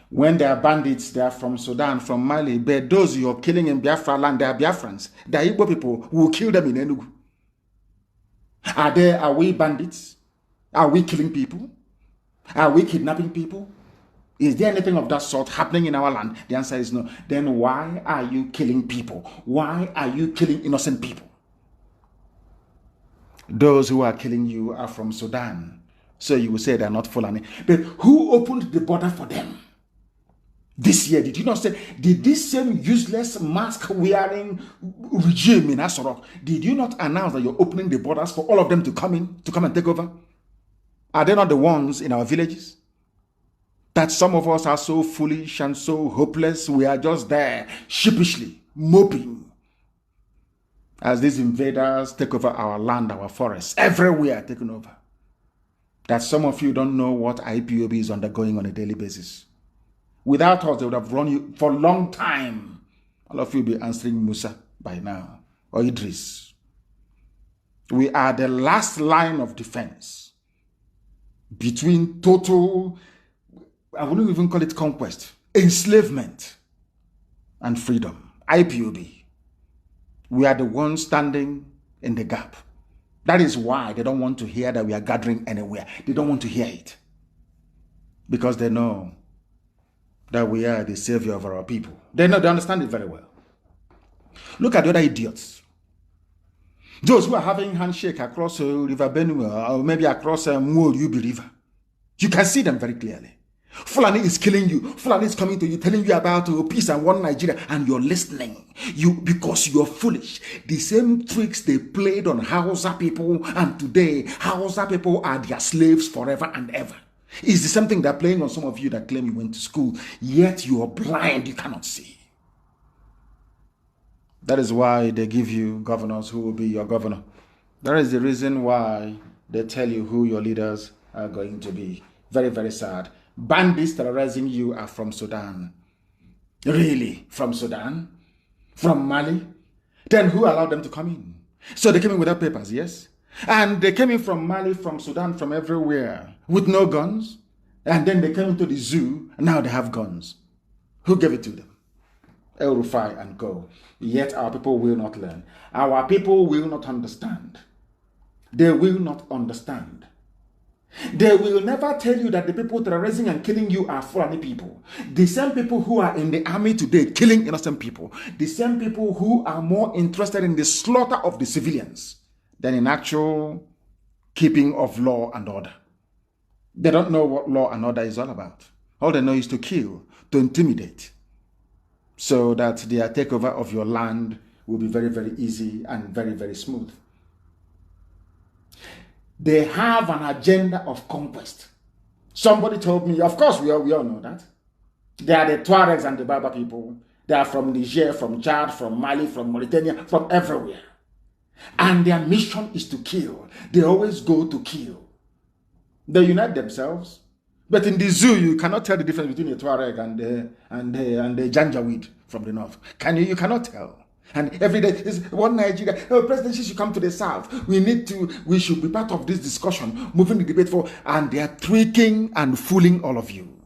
When they are bandits, they are from Sudan, from Mali, but those you're killing in Biafra land, they are Biafrans. They are Igbo people who will kill them in Enugu. Are we bandits? Are we killing people? Are we kidnapping people? Is there anything of that sort happening in our land? The answer is no. Then why are you killing people? Why are you killing innocent people? Those who are killing you are from Sudan. So you will say they're not Fulani. But who opened the border for them? This year, did you not say, did this same useless mask-wearing regime in Asorok, did you not announce that you're opening the borders for all of them to come in, to come and take over? Are they not the ones in our villages? That some of us are so foolish and so hopeless, we are just there sheepishly moping as these invaders take over our land, our forests, everywhere taken over. That some of you don't know what IPOB is undergoing on a daily basis. Without us, they would have run you for a long time. All of you will be answering Musa by now, or Idris. We are the last line of defense between total, I wouldn't even call it conquest, enslavement and freedom. IPOB. We are the ones standing in the gap. That is why they don't want to hear that we are gathering anywhere. They don't want to hear it. Because they know that we are the savior of our people. They understand it very well. Look at the other idiots. Those who are having handshake across River Benue or maybe across Yubi River. You can see them very clearly. Fulani is killing you. Fulani is coming to you, telling you about peace and one Nigeria, and you're listening. Because you're foolish. The same tricks they played on Hausa people, and today Hausa people are their slaves forever and ever. It's the same thing they're playing on some of you that claim you went to school, yet you are blind, you cannot see. That is why they give you governors who will be your governor. That is the reason why they tell you who your leaders are going to be. Very, very sad. Bandits terrorizing you are from Sudan. Really? From Sudan? From Mali? Then who allowed them to come in? So they came in without papers, yes? And they came in from Mali, from Sudan, from everywhere with no guns. And then they came into the zoo, and now they have guns. Who gave it to them? El Rufai and go. Yet our people will not learn. Our people will not understand. They will not understand. They will never tell you that the people terrorizing and killing you are Fulani people. The same people who are in the army today killing innocent people. The same people who are more interested in the slaughter of the civilians than in actual keeping of law and order. They don't know what law and order is all about. All they know is to kill, to intimidate, so that their takeover of your land will be very, very easy and very, very smooth. They have an agenda of conquest. Somebody told me, of course we all know that. They are the Tuaregs and the Berber people. They are from Niger, from Chad, from Mali, from Mauritania, from everywhere. And their mission is to kill. They always go to kill. They unite themselves. But in the zoo, you cannot tell the difference between a Tuareg and the Janjaweed from the north. Can you? You cannot tell. And every day is one Nigeria. Oh, President should come to the south. We should be part of this discussion, moving the debate forward. And they are tricking and fooling all of you.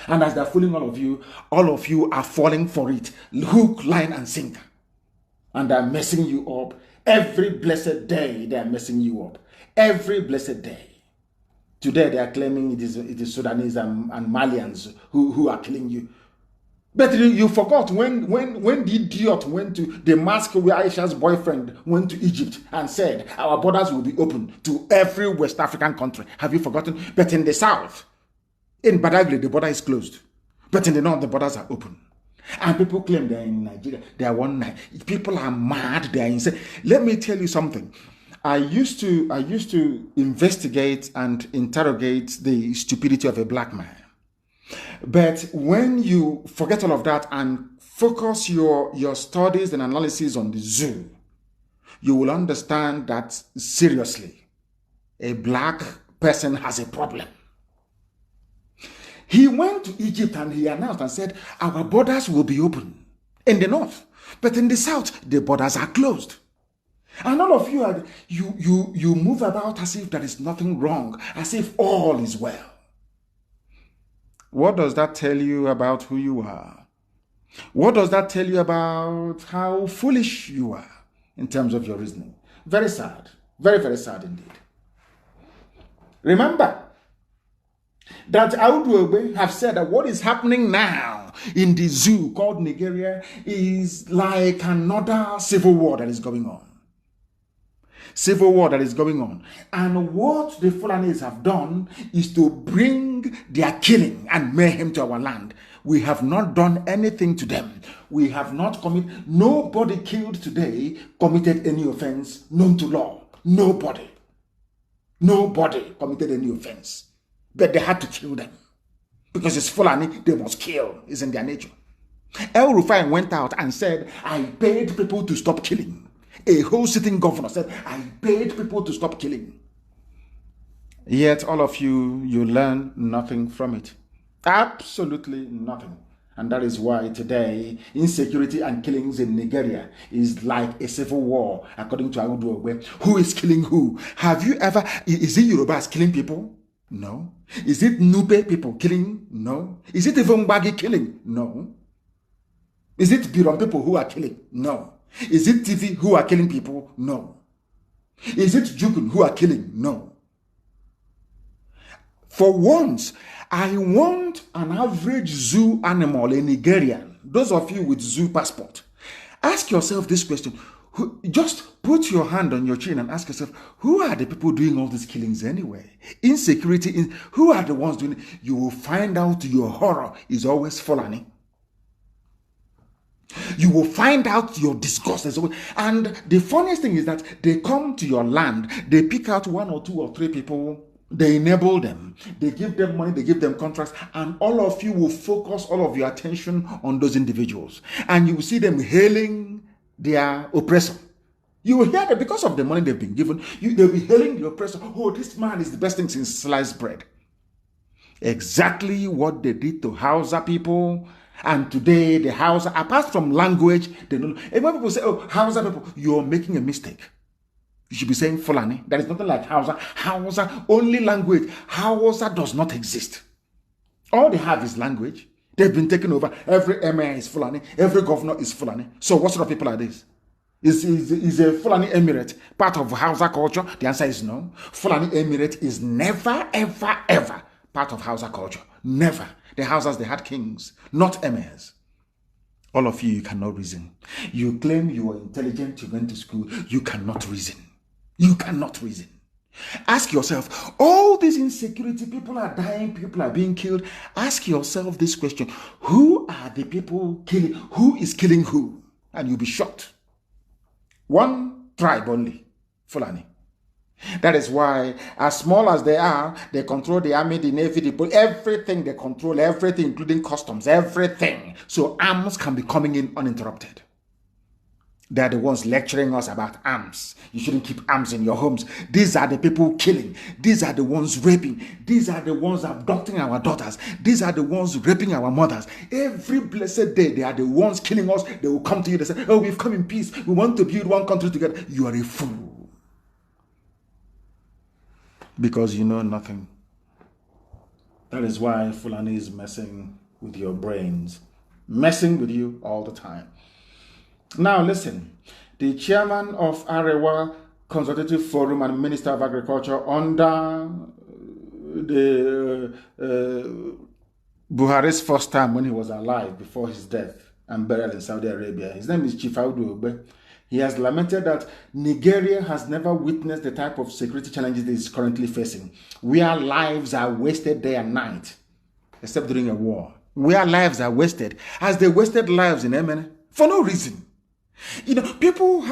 And as they're fooling all of you are falling for it. Hook, line, and sinker. And they're messing you up. Every blessed day, they're messing you up. Every blessed day. Today, they are claiming it is Sudanese and Malians who are killing you. But you forgot when the idiot went to the mosque where Aisha's boyfriend went to Egypt and said, our borders will be open to every West African country. Have you forgotten? But in the south, in Badagry, the border is closed. But in the north, the borders are open. And people claim they're in Nigeria. They are one night. People are mad. They are insane. Let me tell you something. I used to investigate and interrogate the stupidity of a black man. But when you forget all of that and focus your studies and analysis on the zoo, you will understand that seriously, a black person has a problem. He went to Egypt and he announced and said, our borders will be open in the north, but in the south, the borders are closed. And all of you move about as if there is nothing wrong, as if all is well. What does that tell you about who you are? What does that tell you about how foolish you are in terms of your reasoning? Very sad. Very, very sad indeed. Remember that Audu Ogbe have said that what is happening now in the zoo called Nigeria is like another civil war that is going on. Civil war that is going on. And what the Fulanis have done is to bring their killing and mayhem to our land. We have not done anything to them. We have not committed, nobody killed today committed any offense known to law. Nobody. Nobody committed any offense. But they had to kill them. Because it's Fulani, they must kill. It's in their nature. El Rufai went out and said, I paid people to stop killing. A whole sitting governor said, I paid people to stop killing. Yet all of you learn nothing from it. Absolutely nothing. And that is why today, insecurity and killings in Nigeria is like a civil war, according to Audu Ogbe. Who is killing who? Have you ever, is it Yorubas killing people? No. Is it Nupe people killing? No. Is it even Bagi killing? No. Is it Biron people who are killing? No. Is it TV who are killing people? No. Is it Jukun who are killing? No. For once, I want an average zoo animal, a Nigerian. Those of you with zoo passport, ask yourself this question. Just put your hand on your chin and ask yourself, who are the people doing all these killings anyway? Insecurity, who are the ones doing it? You will find out to your horror is always Fulani. You will find out your disgust. And the funniest thing is that they come to your land, they pick out 1 or 2 or 3 people, they enable them, they give them money, they give them contracts, and all of you will focus all of your attention on those individuals. And you will see them hailing their oppressor. You will hear that because of the money they've been given, they'll be hailing the oppressor. Oh, this man is the best thing since sliced bread. Exactly what they did to Hausa people. And today, the Hausa, apart from language, they don't. And when people say, oh, Hausa people, you're making a mistake. You should be saying Fulani. There is nothing like Hausa. Hausa, only language. Hausa does not exist. All they have is language. They've been taken over. Every emir is Fulani. Every governor is Fulani. So what sort of people are these? Is a Fulani emirate part of Hausa culture? The answer is no. Fulani emirate is never, ever, ever part of Hausa culture. Never. The Hausas, they had kings, not emirs. All of you cannot reason. You claim you are intelligent, you went to school. You cannot reason. You cannot reason. Ask yourself, all this insecurity, people are dying, people are being killed. Ask yourself this question. Who are the people killing? Who is killing who? And you'll be shocked. One tribe only, Fulani. That is why, as small as they are, they control the army, the navy, the police, everything. They control everything, including customs, everything. So arms can be coming in uninterrupted. They are the ones lecturing us about arms. You shouldn't keep arms in your homes. These are the people killing. These are the ones raping. These are the ones abducting our daughters. These are the ones raping our mothers. Every blessed day, they are the ones killing us. They will come to you and say, oh, we've come in peace. We want to build one country together. You are a fool. Because you know nothing. That is why Fulani is messing with your brains. Messing with you all the time. Now listen, the chairman of Arewa Consultative Forum and Minister of Agriculture under the Buhari's first time when he was alive before his death and burial in Saudi Arabia, his name is Chief Audu Ogbe. He has lamented that Nigeria has never witnessed the type of security challenges it is currently facing, where lives are wasted day and night, except during a war, where lives are wasted, as they wasted lives in Yemen for no reason. You know, people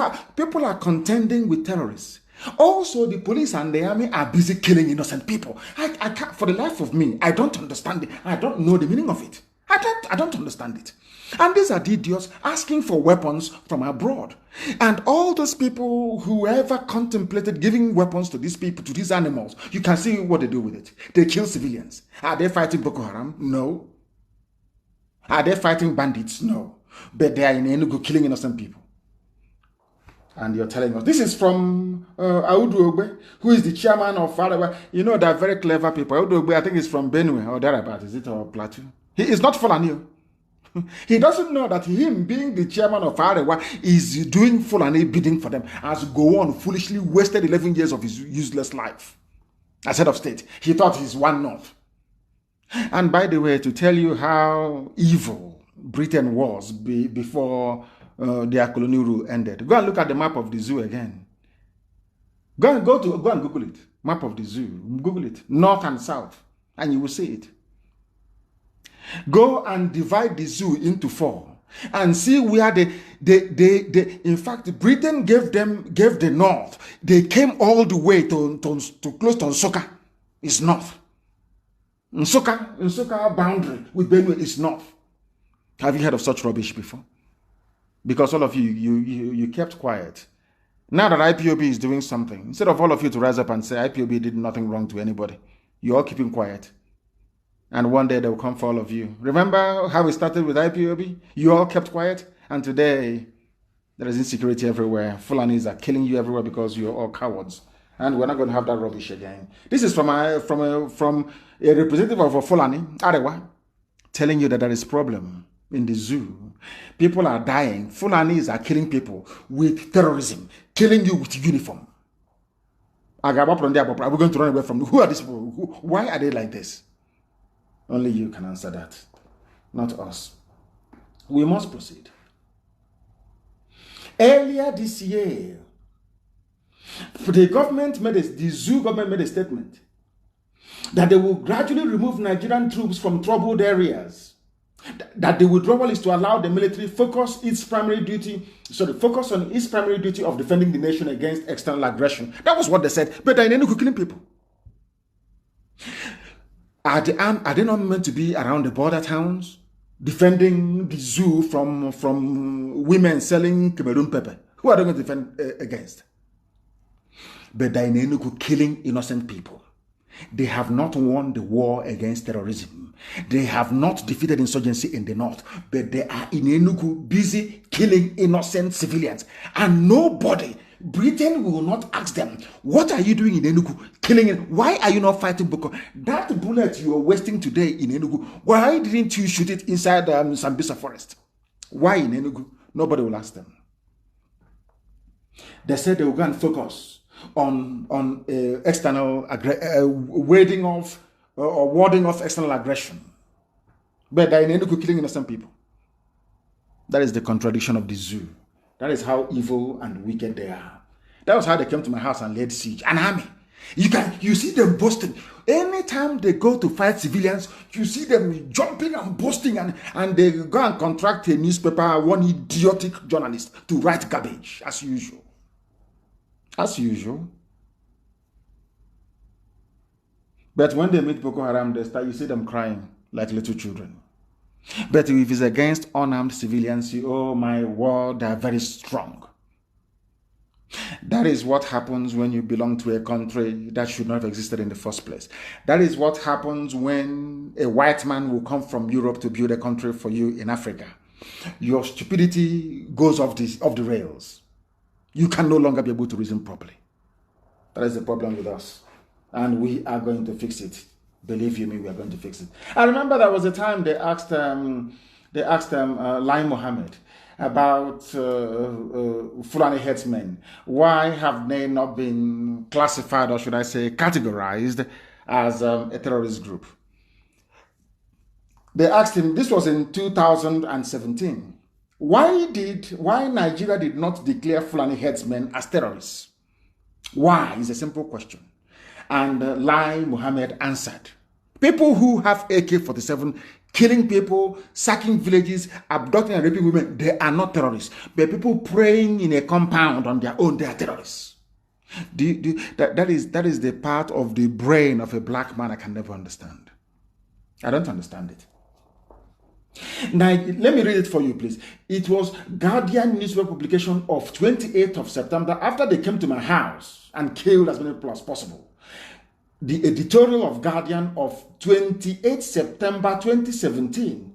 are contending with terrorists. Also, the police and the army are busy killing innocent people. I can't, for the life of me, I don't understand it. I don't know the meaning of it. I don't understand it. And these are the idiots asking for weapons from abroad. And all those people who ever contemplated giving weapons to these people, to these animals, you can see what they do with it. They kill civilians. Are they fighting Boko Haram? No. Are they fighting bandits? No. But they are in Enugu killing innocent people. And you're telling us, this is from Audu Ogbe, who is the chairman of Arewa. You know, they're very clever people. Audu Ogbe, I think he's from Benue or thereabout, is it, or Plateau? He is not Fulani. He doesn't know that him being the chairman of Arewa is doing Fulani bidding for them, as Gowon foolishly wasted 11 years of his useless life as head of state. He thought he's one north. And by the way, to tell you how evil Britain was before their colonial rule ended, go and look at the map of the zoo again. Go and Google it. Map of the zoo. Google it. North and south. And you will see it. Go and divide the zoo into 4. and see where in fact, Britain gave the north. They came all the way to close to Nsukka. It's north. Nsukka boundary with Benue is north. Have you heard of such rubbish before? Because all of you kept quiet. Now that IPOB is doing something, instead of all of you to rise up and say IPOB did nothing wrong to anybody, you're all keeping quiet. And one day they will come for all of you. Remember how we started with IPOB? You all kept quiet, and today there is insecurity everywhere. Fulanis are killing you everywhere because you're all cowards. And we're not going to have that rubbish again. This is from a representative of a Fulani, Arewa, telling you that there is a problem in the zoo. People are dying. Fulanis are killing people with terrorism, killing you with uniform. Are we going to run away from them? Who are these people? Why are they like this? Only you can answer that, not us. We must proceed. Earlier this year, the zoo government made a statement that they will gradually remove Nigerian troops from troubled areas. That the withdrawal is to allow the military focus on its primary duty of defending the nation against external aggression. That was what they said. But they're killing people. Are they not meant to be around the border towns, defending the zoo from women selling Cameroon pepper? Who are they going to defend against? But they're killing innocent people. They have not won the war against terrorism. They have not defeated insurgency in the north, but they are in Enugu busy killing innocent civilians. And nobody, Britain will not ask them, what are you doing in Enugu? Killing it. Why are you not fighting Boko? That bullet you are wasting today in Enugu, why didn't you shoot it inside Sambisa forest? Why in Enugu? Nobody will ask them. They said they will go and focus on external warding off external aggression. But they're in Enugu killing innocent people. That is the contradiction of the zoo. That is how evil and wicked they are. That was how they came to my house and laid siege. An army. You see them boasting. Anytime they go to fight civilians, you see them jumping and boasting, and they go and contract a newspaper, one idiotic journalist to write garbage, as usual. As usual. But when they meet Boko Haram, you see them crying like little children. But if it's against unarmed civilians, oh my word, they are very strong. That is what happens when you belong to a country that should not have existed in the first place. That is what happens when a white man will come from Europe to build a country for you in Africa. Your stupidity goes off the rails. You can no longer be able to reason properly. That is the problem with us. And we are going to fix it. Believe you me, we are going to fix it. I remember there was a time they asked Lai Mohammed about Fulani headsmen. Why have they not been classified, or should I say categorized, as a terrorist group? They asked him, this was in 2017, why Nigeria did not declare Fulani headsmen as terrorists? Why is a simple question. And Lai Mohammed answered, people who have AK-47 killing people, sacking villages, abducting and raping women, they are not terrorists. But people praying in a compound on their own, they are terrorists. That is the part of the brain of a black man I can never understand. I don't understand it. Now, let me read it for you, please. It was Guardian newspaper publication of 28th of September, after they came to my house and killed as many people as possible. The editorial of Guardian of 28 September 2017,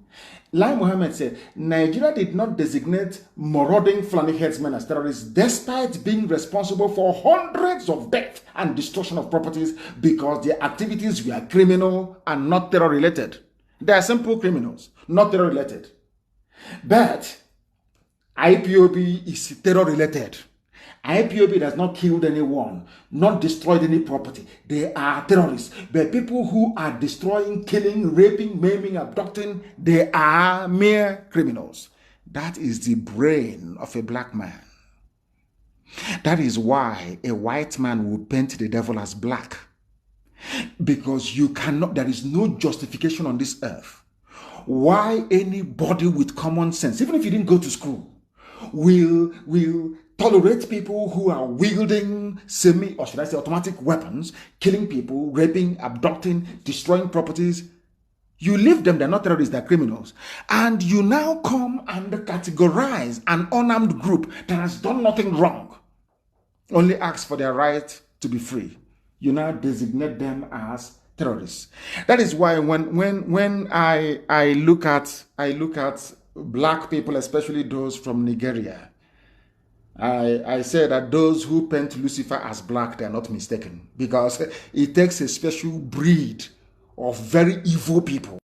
Lai Mohammed said, Nigeria did not designate marauding Fulani headsmen as terrorists despite being responsible for hundreds of deaths and destruction of properties because their activities were criminal and not terror-related. They are simple criminals, not terror-related. But IPOB is terror-related. IPOB has not killed anyone, not destroyed any property. They are terrorists. But people who are destroying, killing, raping, maiming, abducting, they are mere criminals. That is the brain of a black man. That is why a white man will paint the devil as black. Because you cannot, there is no justification on this earth why anybody with common sense, even if you didn't go to school, will tolerate people who are wielding semi, or should I say automatic weapons, killing people, raping, abducting, destroying properties. You leave them, they're not terrorists, they're criminals. And you now come and categorize an unarmed group that has done nothing wrong, only ask for their right to be free. You now designate them as terrorists. That is why when I look at black people, especially those from Nigeria, I say that those who paint Lucifer as black, they are not mistaken, because it takes a special breed of very evil people